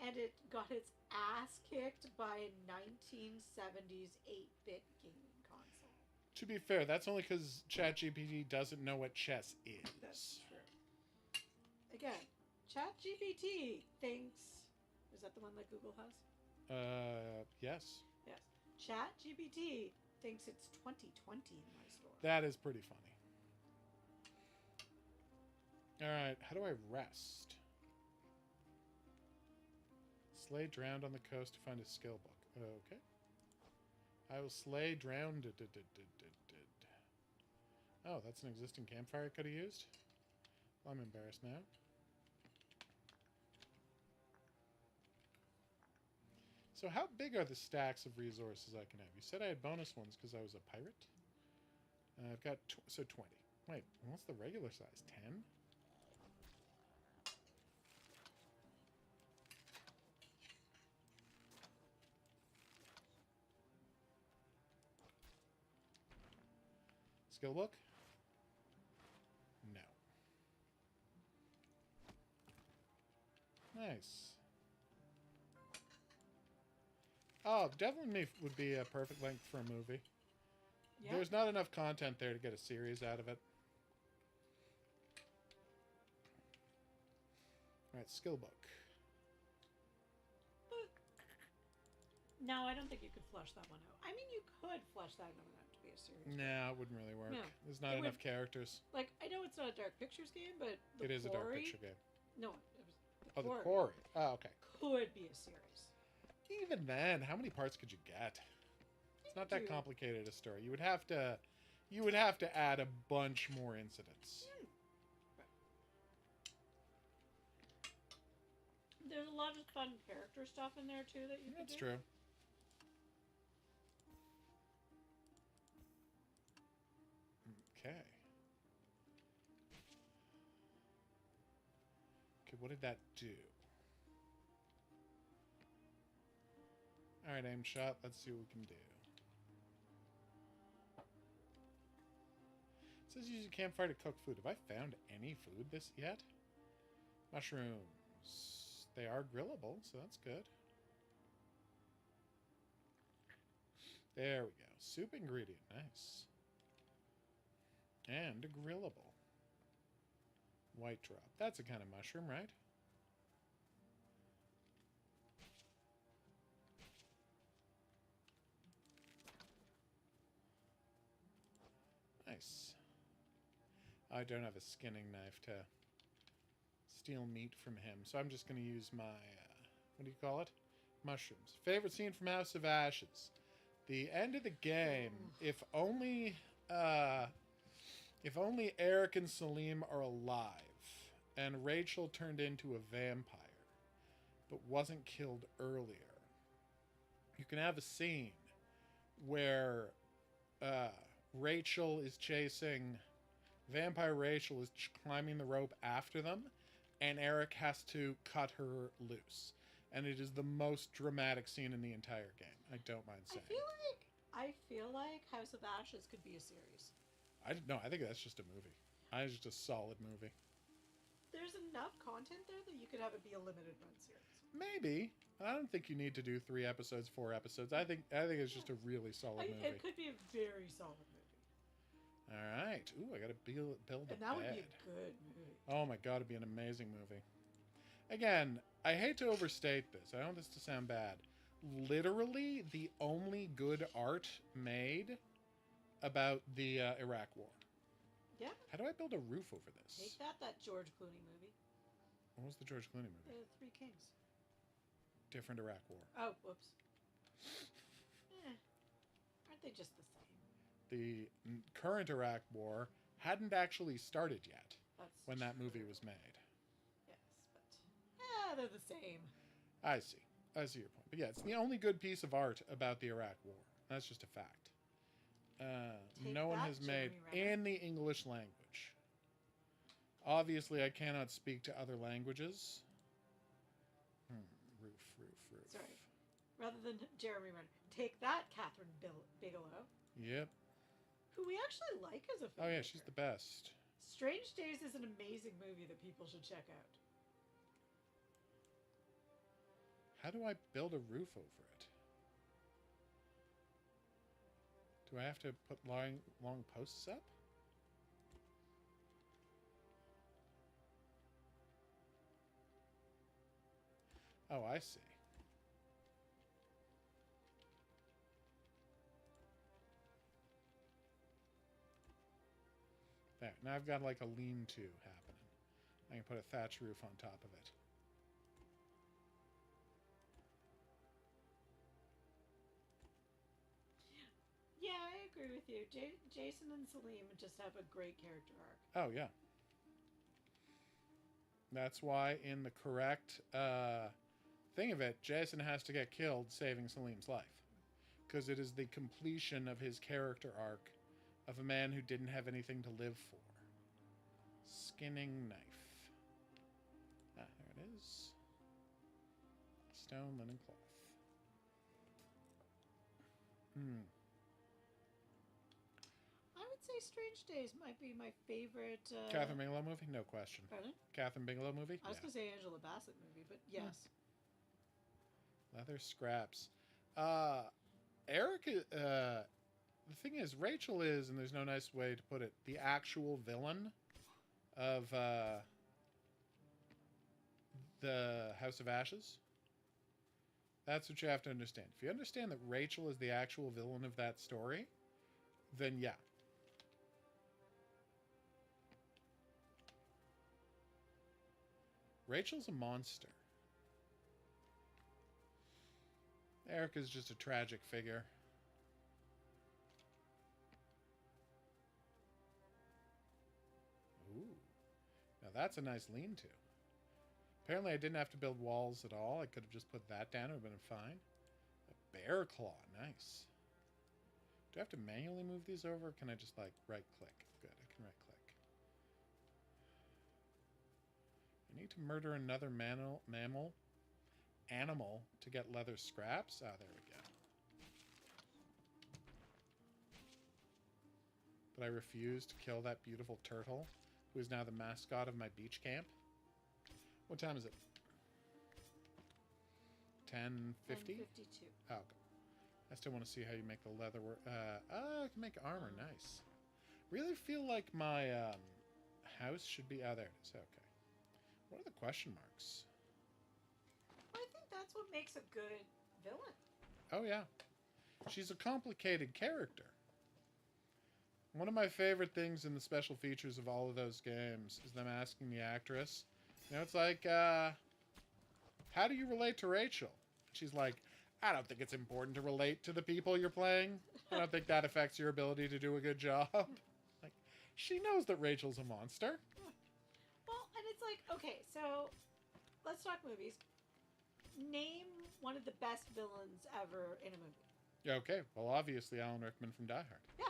And it got its ass kicked by a 1970s 8-bit gaming console. To be fair, that's only because ChatGPT doesn't know what chess is. That's true. Again, ChatGPT thinks... Is that the one that Google has? Yes. Yes. ChatGPT thinks it's 2020 in my store. That is pretty funny. Alright, how do I rest? Slay drowned on the coast to find a skill book. Okay. I will slay drowned. Oh, that's an existing campfire I could have used? Well, I'm embarrassed now. So how big are the stacks of resources I can have? You said I had bonus ones because I was a pirate? I've got... so 20. Wait, what's the regular size? 10? Skill book? No. Nice. Oh, Devil in Me would be a perfect length for a movie. Yeah. There's not enough content there to get a series out of it. Alright, skill book. No, I don't think you could flush that one out. I mean, you could flush that one out to be a series. Nah, it wouldn't really work. No. There's not enough characters. Like, I know it's not a Dark Pictures game, but the It is a Dark Quarry- Picture game. No, it was Oh, the Quarry. Oh, okay. could be a series. Even then, how many parts could you get? It's not that complicated a story. You would have to add a bunch more incidents. There's a lot of fun character stuff in there too that you can do. That's true. Okay. Okay, what did that do? Alright, aim shot. Let's see what we can do. It says use a campfire to cook food. Have I found any food this yet? Mushrooms. They are grillable, so that's good. There we go. Soup ingredient. Nice. And a grillable. White drop. That's a kind of mushroom, right? Nice. I don't have a skinning knife to steal meat from him, so I'm just going to use my, what do you call it? Mushrooms. Favorite scene from House of Ashes. The end of the game. If only Eric and Salim are alive, and Rachel turned into a vampire, but wasn't killed earlier, you can have a scene where Rachel is chasing... Vampire Rachel is climbing the rope after them, and Eric has to cut her loose. And it is the most dramatic scene in the entire game. I don't mind saying. I feel like House of Ashes could be a series. I think that's just a movie. It's just a solid movie. There's enough content there that you could have it be a limited run series. Maybe. I don't think you need to do 3 episodes, 4 episodes. I think it's just a really solid movie. It could be a very solid movie. All right. Ooh, I got to build a bed. And that would be a good movie. Oh my god, it'd be an amazing movie. Again, I hate to overstate this. I don't want this to sound bad. Literally, the only good art made about the Iraq War. Yeah. How do I build a roof over this? Take that George Clooney movie. What was the George Clooney movie? The Three Kings. Different Iraq War. Oh, whoops. Aren't they just the same? The current Iraq War hadn't actually started yet when that true. movie was made. Yes, but they're the same. I see your point. But yeah, it's the only good piece of art about the Iraq War. That's just a fact. No one has made in the English language. Obviously, I cannot speak to other languages. Roof. Sorry. Rather than Jeremy Renner. Take that, Catherine Bigelow. Yep. Who we actually like as a filmmaker. Oh yeah, she's the best. Strange Days is an amazing movie that people should check out. How do I build a roof over it? Do I have to put long posts up? Oh, I see. There. Now I've got like a lean-to happening. I can put a thatch roof on top of it. Yeah, I agree with you. Jason and Salim just have a great character arc. Oh, yeah. That's why in the correct thing of it, Jason has to get killed saving Salim's life. Because it is the completion of his character arc of a man who didn't have anything to live for. Skinning knife. Ah, there it is. Stone linen cloth. I would say Strange Days might be my favorite... Catherine Bigelow movie? No question. Pardon? Catherine Bigelow movie? I was going to say Angela Bassett movie, but yes. Leather scraps. Eric... the thing is, Rachel is, and there's no nice way to put it, the actual villain of the House of Ashes. That's what you have to understand. If you understand that Rachel is the actual villain of that story, then yeah. Rachel's a monster. Eric is just a tragic figure. Ooh. Now that's a nice lean-to. Apparently I didn't have to build walls at all. I could have just put that down. It would have been fine. A bear claw. Nice. Do I have to manually move these over? Or can I just, like, right-click? Good, I can right-click. I need to murder another animal to get leather scraps. Ah, there we go. But I refuse to kill that beautiful turtle, who is now the mascot of my beach camp. What time is it? 10:50? 10:52. Oh, I still want to see how you make the leather work. I can make armor. Nice. Really feel like my house should be... Oh, there it is. Okay. What are the question marks? I think that's what makes a good villain. Oh, yeah. She's a complicated character. One of my favorite things in the special features of all of those games is them asking the actress, you know, it's like, how do you relate to Rachel? She's like, I don't think it's important to relate to the people you're playing. I don't think that affects your ability to do a good job. Like, she knows that Rachel's a monster. Well, and it's like, okay, so let's talk movies. Name one of the best villains ever in a movie. Yeah, okay. Well, obviously, Alan Rickman from Die Hard. Yeah.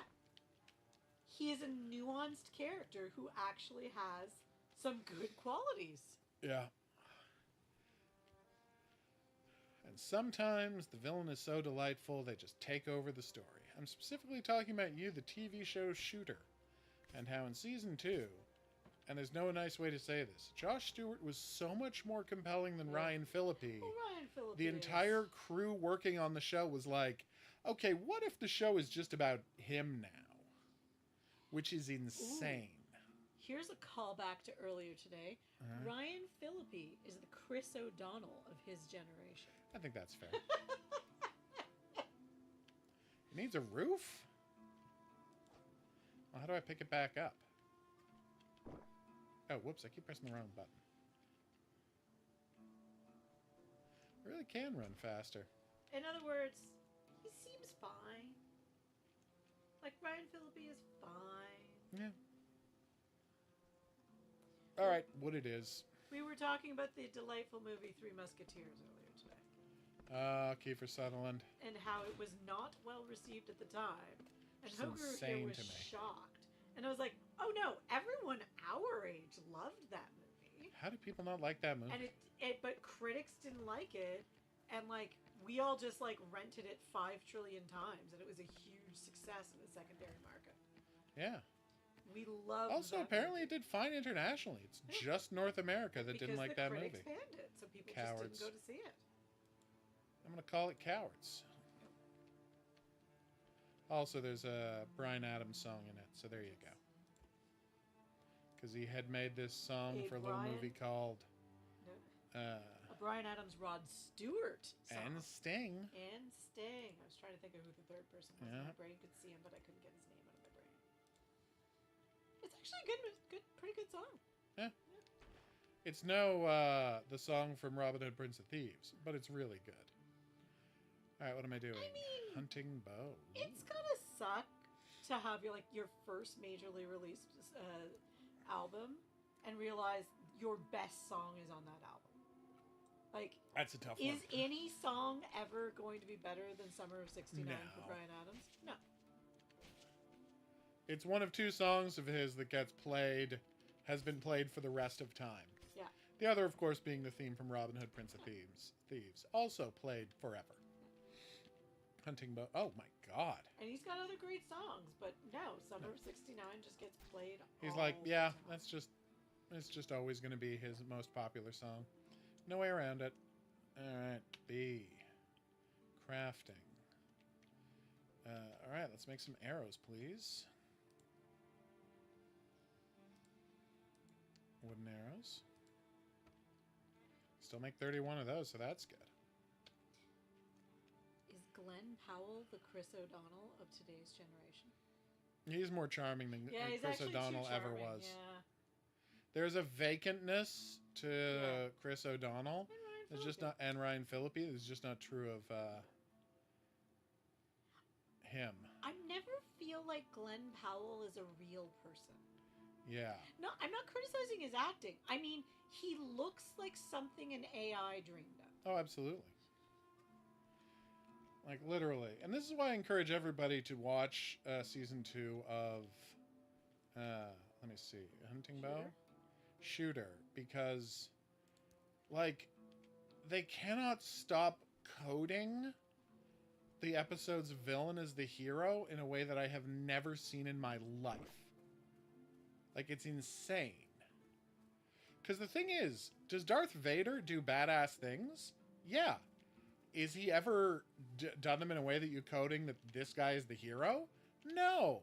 He is a nuanced character who actually has some good qualities. Yeah. And sometimes the villain is so delightful they just take over the story. I'm specifically talking about You, the TV show Shooter, and how in season 2, and there's no nice way to say this, Josh Stewart was so much more compelling than Ryan Phillippe. Well, Ryan Phillippe The entire crew working on the show was like, okay, what if the show is just about him now? Which is insane. Ooh. Here's a callback to earlier today. Ryan Phillippe is the Chris O'Donnell of his generation. I think that's fair. It needs a roof? Well, how do I pick it back up? Oh, whoops, I keep pressing the wrong button. I really can run faster. In other words, he seems fine. Like, Ryan Phillippe is fine. Yeah. Alright, what it is. We were talking about the delightful movie Three Musketeers earlier today. Kiefer Sutherland. And how it was not well received at the time. And It's Hoger insane here was to me. shocked. And I was like, oh no, everyone our age loved that movie. How do people not like that movie? And but critics didn't like it. And like, we all just like rented it 5 trillion times. And it was a huge success in the secondary market. Yeah. We love. Also, apparently it did fine internationally. It's just North America that didn't like that movie. Because the critics banned it, so people Cowards. just didn't go to see it. I'm going to call it Cowards. Also, there's a Bryan Adams song in it, so there you go. Because he had made this song for a little movie called... a Bryan Adams, Rod Stewart song. And Sting. And Sting. I was trying to think of who the third person was. Yeah. My brain could see him, but I couldn't get his name out of my brain. It's actually a pretty good song. Yeah. It's no the song from Robin Hood, Prince of Thieves, but it's really good. All right, what am I doing? I mean, Hunting bow. It's gotta suck to have your first majorly released album and realize your best song is on that album. Like, that's a tough is one. any song ever going to be better than Summer of '69 No. for Bryan Adams? No. It's one of 2 songs of his that has been played for the rest of time. Yeah. The other, of course, being the theme from Robin Hood, Prince of Thieves, also played forever. Hunting bow. Oh my God. And he's got other great songs, but no, Summer of '69 just gets played. He's all like, the yeah, time. it's just always going to be his most popular song. No way around it. All right, B. Crafting. All right, let's make some arrows, please. Wooden arrows. Still make 31 of those, so that's good. Is Glenn Powell the Chris O'Donnell of today's generation? He's more charming than Yeah, he's Chris actually O'Donnell too ever charming, was. Yeah. There's a vacantness to Chris O'Donnell. And It's just not, and Ryan Phillippe. It's just not true of him. I never feel like Glenn Powell is a real person. Yeah. No, I'm not criticizing his acting. I mean, he looks like something an AI dreamed of. Oh, absolutely. Like, literally. And this is why I encourage everybody to watch season 2 of, let me see, Hunting Bow? Shooter. Because, like, they cannot stop coding the episode's villain as the hero in a way that I have never seen in my life. Like, it's insane. Because the thing is, does Darth Vader do badass things? Yeah. is he ever done them in a way that you're coding that this guy is the hero? No.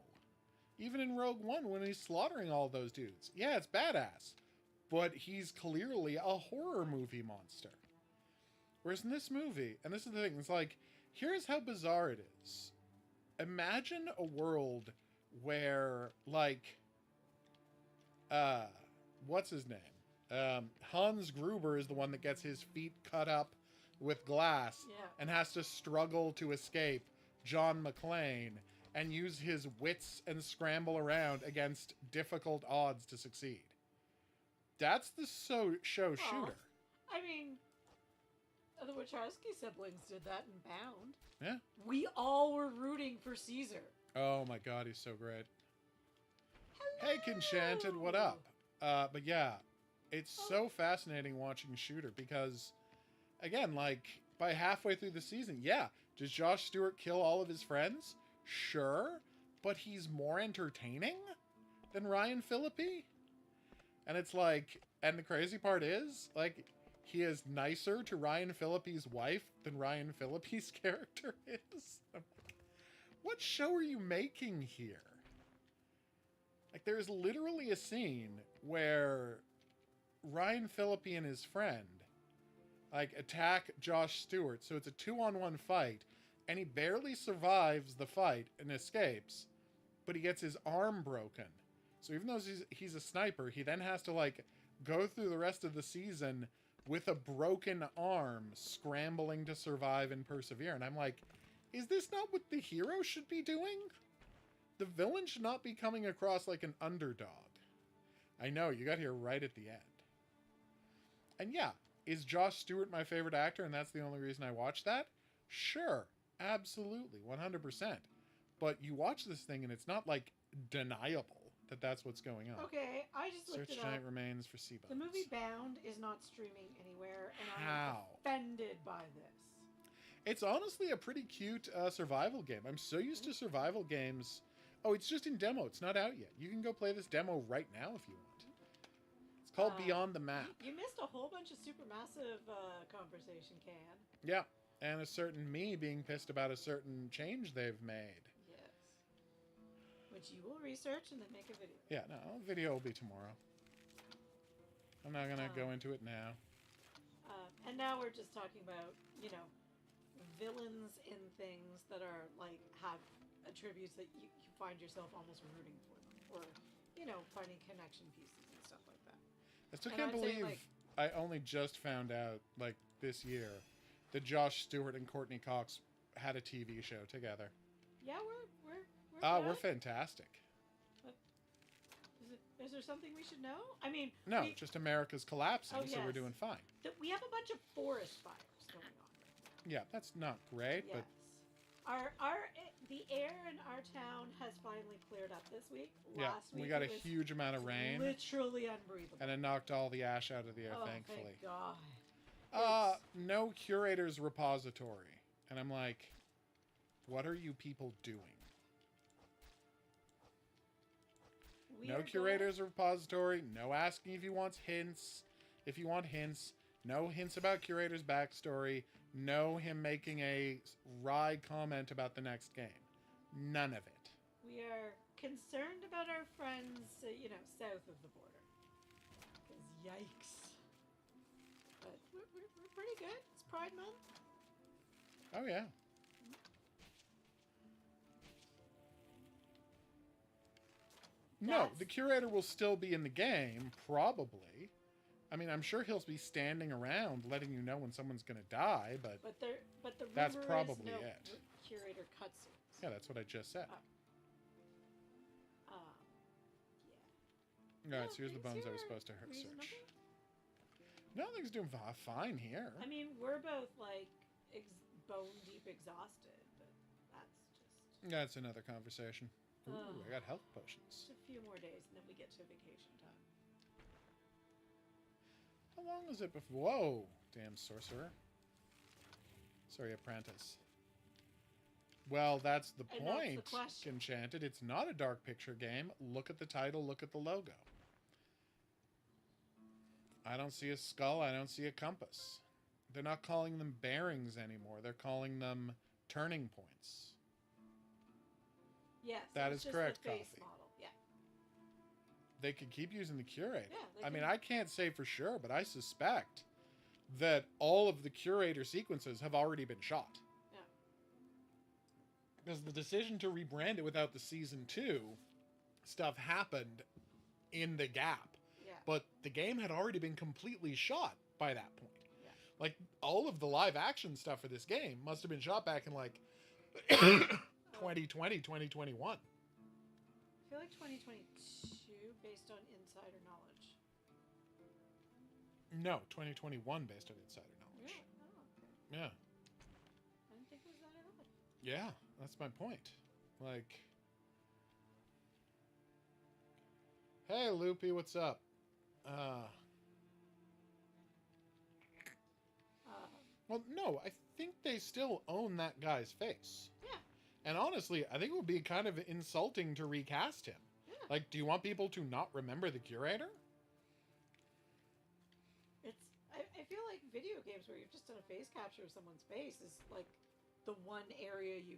Even in Rogue One, when he's slaughtering all those dudes. Yeah, it's badass. But he's clearly a horror movie monster. Whereas in this movie, and this is the thing, it's like, here's how bizarre it is. Imagine a world where, like, what's his name? Hans Gruber is the one that gets his feet cut up with glass and has to struggle to escape John McClane and use his wits and scramble around against difficult odds to succeed. That's the show shooter. I mean, the Wachowski siblings did that in Bound. Yeah. We all were rooting for Caesar. Oh my god, he's so great. Hello! Hey, Kinchanted, what up? But yeah, it's so fascinating watching Shooter because, again, like, by halfway through the season, yeah, does Josh Stewart kill all of his friends? Sure, but he's more entertaining than Ryan Phillippe. And it's like, and the crazy part is, like, he is nicer to Ryan Phillippe's wife than Ryan Phillippe's character is. I'm like, what show are you making here? Like, there's literally a scene where Ryan Phillippe and his friend, like, attack Josh Stewart. So it's a 2-on-1 fight, and he barely survives the fight and escapes, but he gets his arm broken. So even though he's a sniper, he then has to, like, go through the rest of the season with a broken arm, scrambling to survive and persevere. And I'm like, is this not what the hero should be doing? The villain should not be coming across like an underdog. I know, you got here right at the end. And yeah, is Josh Stewart my favorite actor and that's the only reason I watch that? Sure, absolutely, 100%. But you watch this thing and it's not, like, deniable that that's what's going on. Okay, I just looked Search it up. giant remains for sea The bugs. movie Bound is not streaming anywhere, and How? I'm offended by this. It's honestly a pretty cute survival game. I'm so used to survival games. Oh, it's just in demo. It's not out yet. You can go play this demo right now if you want. It's called Beyond the Map. You missed a whole bunch of Supermassive conversation, Can. Yeah, and a certain me being pissed about a certain change they've made. Yes. Which you will research and then make a video. Yeah, no, video will be tomorrow. I'm not going to go into it now. And now we're just talking about, you know, villains in things that are, like, have attributes that you find yourself almost rooting for them. Or, you know, finding connection pieces and stuff like that. I still can't believe I only just found out, like, this year that Josh Stewart and Courtney Cox had a TV show together. Yeah, we're fantastic. Is there something we should know? I mean, no, just America's collapsing, so we're doing fine. We have a bunch of forest fires going on right now. Yeah, that's not great, yes. But the air in our town has finally cleared up this week. Last week we got a huge amount of rain. Literally unbreathable. And it knocked all the ash out of the air, thankfully. Thank God. No curator's repository. And I'm like, what are you people doing? No curator's repository, no asking if he wants hints. If you want hints, no hints about curator's backstory, no him making a wry comment about the next game. None of it. We are concerned about our friends, south of the border. Because yikes. But we're pretty good. It's Pride Month. Oh, yeah. No, the curator will still be in the game, probably. I mean, I'm sure he'll be standing around letting you know when someo's going to die, but the that's rumor probably is no it. Curator cutscenes. Yeah, that's what I just said. Yeah. Alright, so here's the bones I was supposed to reasonable? search. No, things doing fine here. I mean, we're both, like, bone deep exhausted, but that's just... That's another conversation. Ooh, I got health potions. Just a few more days, and then we get to vacation time. How long is it before? Whoa! Damn sorcerer. Sorry, apprentice. Well, that's the point, Enchanted. It's not a dark picture game. Look at the title, look at the logo. I don't see a skull, I don't see a compass. They're not calling them bearings anymore. They're calling them turning points. Yes, That it's is just correct, the face Coffee. model. Yeah. They could keep using the curator. Yeah, I mean, I can't say for sure, but I suspect that all of the curator sequences have already been shot. Yeah. Because the decision to rebrand it without the season 2 stuff happened in the gap. Yeah. But the game had already been completely shot by that point. Yeah. Like, all of the live action stuff for this game must have been shot back in, like, 2020, 2021. I feel like 2022 based on insider knowledge. No, 2021 based on insider knowledge. Really? Oh, okay. Yeah. I didn't think it was that early. Yeah, that's my point. Like, hey, Loopy, what's up? Well, no, I think they still own that guy's face. Yeah. And honestly, I think it would be kind of insulting to recast him. Yeah. Like, do you want people to not remember the curator? I feel like video games where you've just done a face capture of someone's face is like the one area you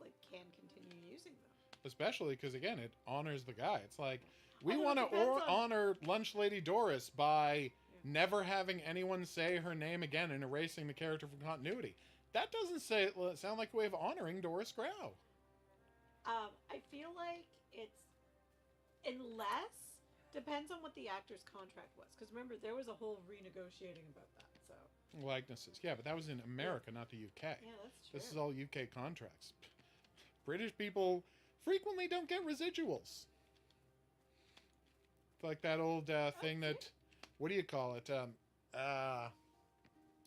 like can continue using them. Especially because, again, it honors the guy. It's like, we Although want it to depends on- honor Lunch Lady Doris by never having anyone say her name again and erasing the character from continuity. That doesn't sound like a way of honoring Doris Grau. I feel like it's unless depends on what the actor's contract was, because remember there was a whole renegotiating about that. So Likenesses, yeah, but that was in America, not the UK. yeah, that's true. This is all UK contracts. British people frequently don't get residuals. It's like that old thing that, what do you call it?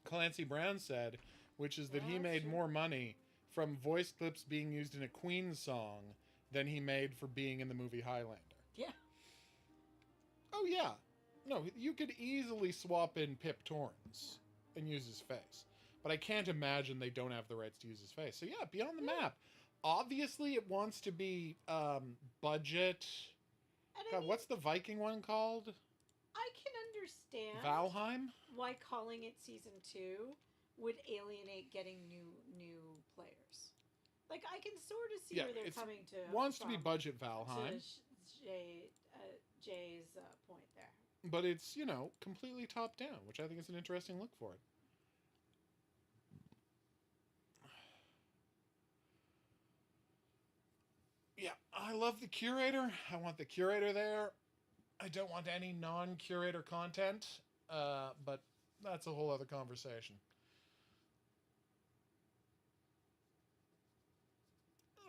Clancy Brown said, which is that Yeah, he that's made true. more money from voice clips being used in a Queen song than he made for being in the movie Highlander. Yeah. Oh, yeah. No, you could easily swap in Pip Torrens and use his face. But I can't imagine they don't have the rights to use his face. So, yeah, Beyond the Map. Obviously, it wants to be budget. And I God, mean, what's the Viking one called? I can understand Valheim? why calling it season 2 would alienate getting new players. Like I can sort of see Yeah, where they're it's- coming to. Wants to be from, budget to Valheim. Jay's point there. But it's, completely top down, which I think is an interesting look for it. Yeah, I love the curator. I want the curator there. I don't want any non-curator content, but that's a whole other conversation.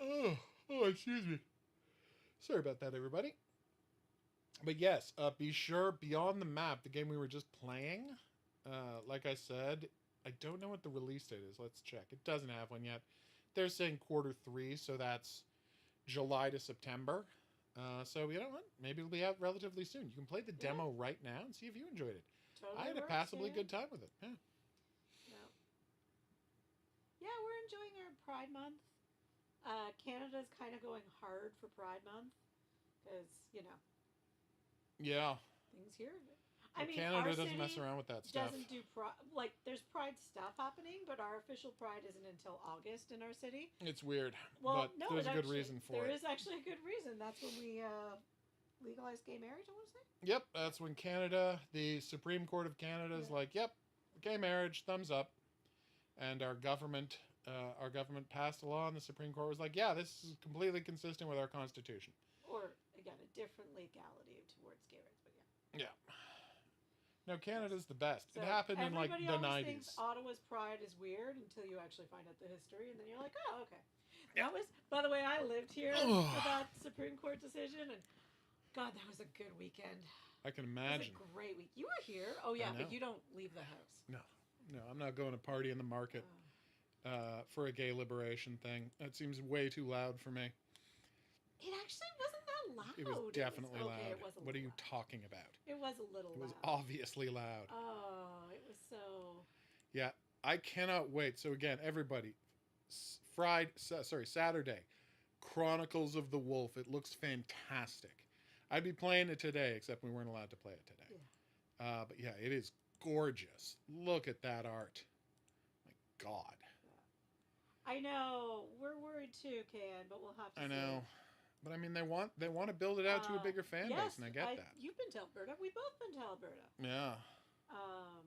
Oh, excuse me. Sorry about that, everybody. But yes, be sure, Beyond the Map, the game we were just playing, like I said, I don't know what the release date is. Let's check. It doesn't have one yet. They're saying Q3, so that's July to September. So you know what? Maybe it'll be out relatively soon. You can play the demo right now and see if you enjoyed it. Totally I had a works, passably yeah. good time with it. Yeah. Yeah, we're enjoying our Pride Month. Canada's kind of going hard for Pride Month because Yeah. things here. Well, I mean, Canada our doesn't mess city around with that stuff. doesn't do like there's Pride stuff happening, but our official Pride isn't until August in our city. It's weird, Well, but no, there's a good actually, reason for there it. is actually a good reason. That's when we legalized gay marriage. I want to say. Yep, that's when Canada, the Supreme Court of Canada, is like, yep, gay marriage, thumbs up. And our government passed a law, and the Supreme Court was like, yeah, this is completely consistent with our Constitution. Or again, a different legality towards gay rights, but yeah. Yeah. No, Canada's the best. So it happened in like everybody the always 90s. thinks Ottawa's Pride is weird until you actually find out the history, and then you're like, oh, okay. Yeah. That was, by the way, I lived here for that Supreme Court decision, and God, that was a good weekend. I can It imagine. was a great week. You were here. Oh yeah, I know. but you don't leave the house. No, I'm not going to party in the market for a gay liberation thing. That seems way too loud for me. It actually wasn't that loud. It was definitely loud. Okay, it was a What are little you loud. talking about? It was a little It was loud. obviously loud. Oh, it was so. Yeah, I cannot wait. So again, everybody, Saturday, Chronicles of the Wolf. It looks fantastic. I'd be playing it today, except we weren't allowed to play it today. Yeah. But yeah, it is gorgeous. Look at that art. My God. I know. We're worried too, Can, but we'll have to I see. know. But I mean, they want to build it out to a bigger fan base, and I get that. You've been to Alberta. We've both been to Alberta. Yeah. Um,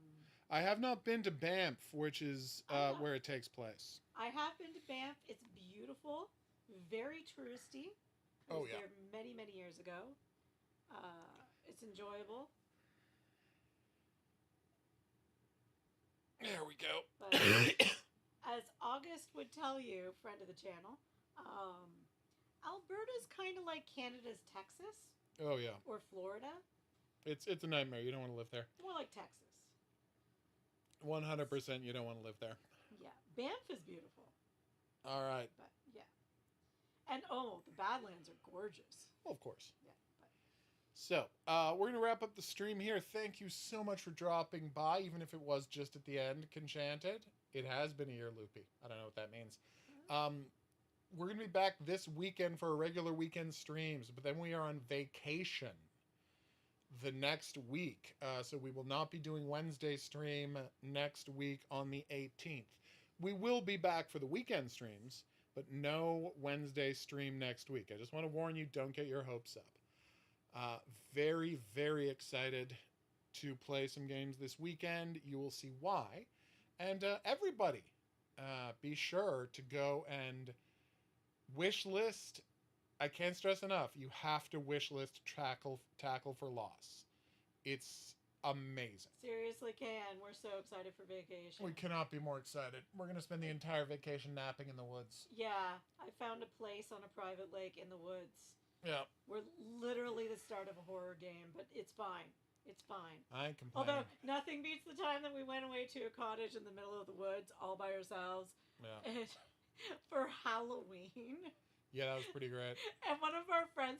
I have not been to Banff, which is where it takes place. I have been to Banff. It's beautiful, very touristy. I was there many, many years ago. It's enjoyable. There we go. But as August would tell you, friend of the channel, Alberta's kind of like Canada's Texas. Oh yeah. Or Florida. It's a nightmare. You don't want to live there. More like Texas. 100% you don't want to live there. Yeah. Banff is beautiful. All right. But yeah. And the Badlands are gorgeous. Well, of course. Yeah. But. So, we're going to wrap up the stream here. Thank you so much for dropping by, even if it was just at the end, Conchanted. It has been a year, Loopy. I don't know what that means. We're going to be back this weekend for our regular weekend streams, but then we are on vacation the next week. So we will not be doing Wednesday stream next week on the 18th. We will be back for the weekend streams, but no Wednesday stream next week. I just want to warn you, don't get your hopes up. Very, very excited to play some games this weekend. You will see why. And everybody, be sure to go and wish list. I can't stress enough. You have to wish list Tackle for Loss. It's amazing. Seriously, Can. We're so excited for vacation. We cannot be more excited. We're going to spend the entire vacation napping in the woods. Yeah. I found a place on a private lake in the woods. Yeah. We're literally the start of a horror game, but it's fine. It's fine. I ain't complaining. Although, nothing beats the time that we went away to a cottage in the middle of the woods all by ourselves. Yeah. And for Halloween. Yeah, that was pretty great. And one of our friend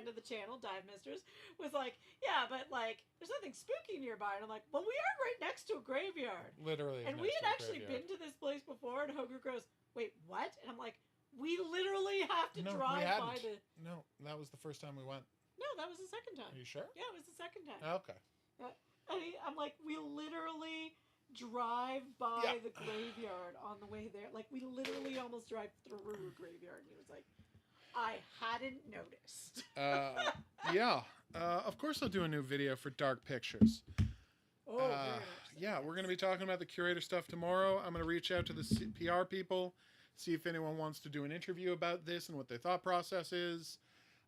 of the channel, Dive Misters, was like, yeah, but like, there's nothing spooky nearby. And I'm like, well, we are right next to a graveyard. Literally. And we had actually been to this place before, and Hoger goes, wait, what? And I'm like, we literally have to drive by the... No, that was the first time we went. No, that was the second time. Are you sure? Yeah, it was the second time. Okay. And I'm like, we literally drive by the graveyard on the way there. Like, we literally almost drive through a graveyard. And he was like, I hadn't noticed. Of course I'll do a new video for Dark Pictures. Oh, yeah, we're going to be talking about the curator stuff tomorrow. I'm going to reach out to the PR people, see if anyone wants to do an interview about this and what their thought process is.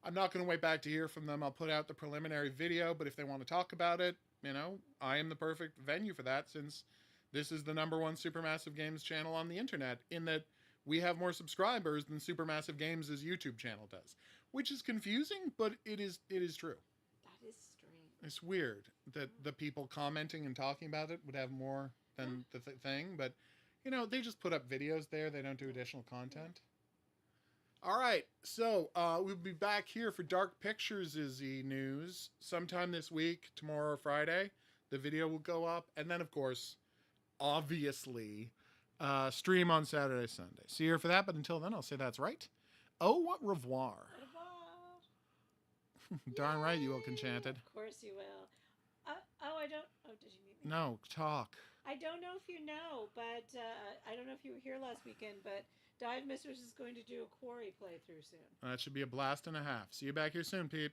I'm not going to wait back to hear from them. I'll put out the preliminary video, but if they want to talk about it, I am the perfect venue for that, since this is the #1 Supermassive Games channel on the internet, in that we have more subscribers than Supermassive Games' YouTube channel does, which is confusing, but it is true. That is strange. It's weird that the people commenting and talking about it would have more than the thing, but they just put up videos there. They don't do additional content. All right, so we'll be back here for Dark Pictures' news sometime this week, tomorrow or Friday. The video will go up, and then, of course, obviously, stream on Saturday, Sunday. See you here for that, but until then, I'll say that's right. Au revoir. Darn right you will, Conchanted. Of course you will. I don't... Oh, did you meet me? No, talk. I don't know if you know, but I don't know if you were here last weekend, but Dive Misters is going to do a Quarry playthrough soon. That should be a blast and a half. See you back here soon, peeps.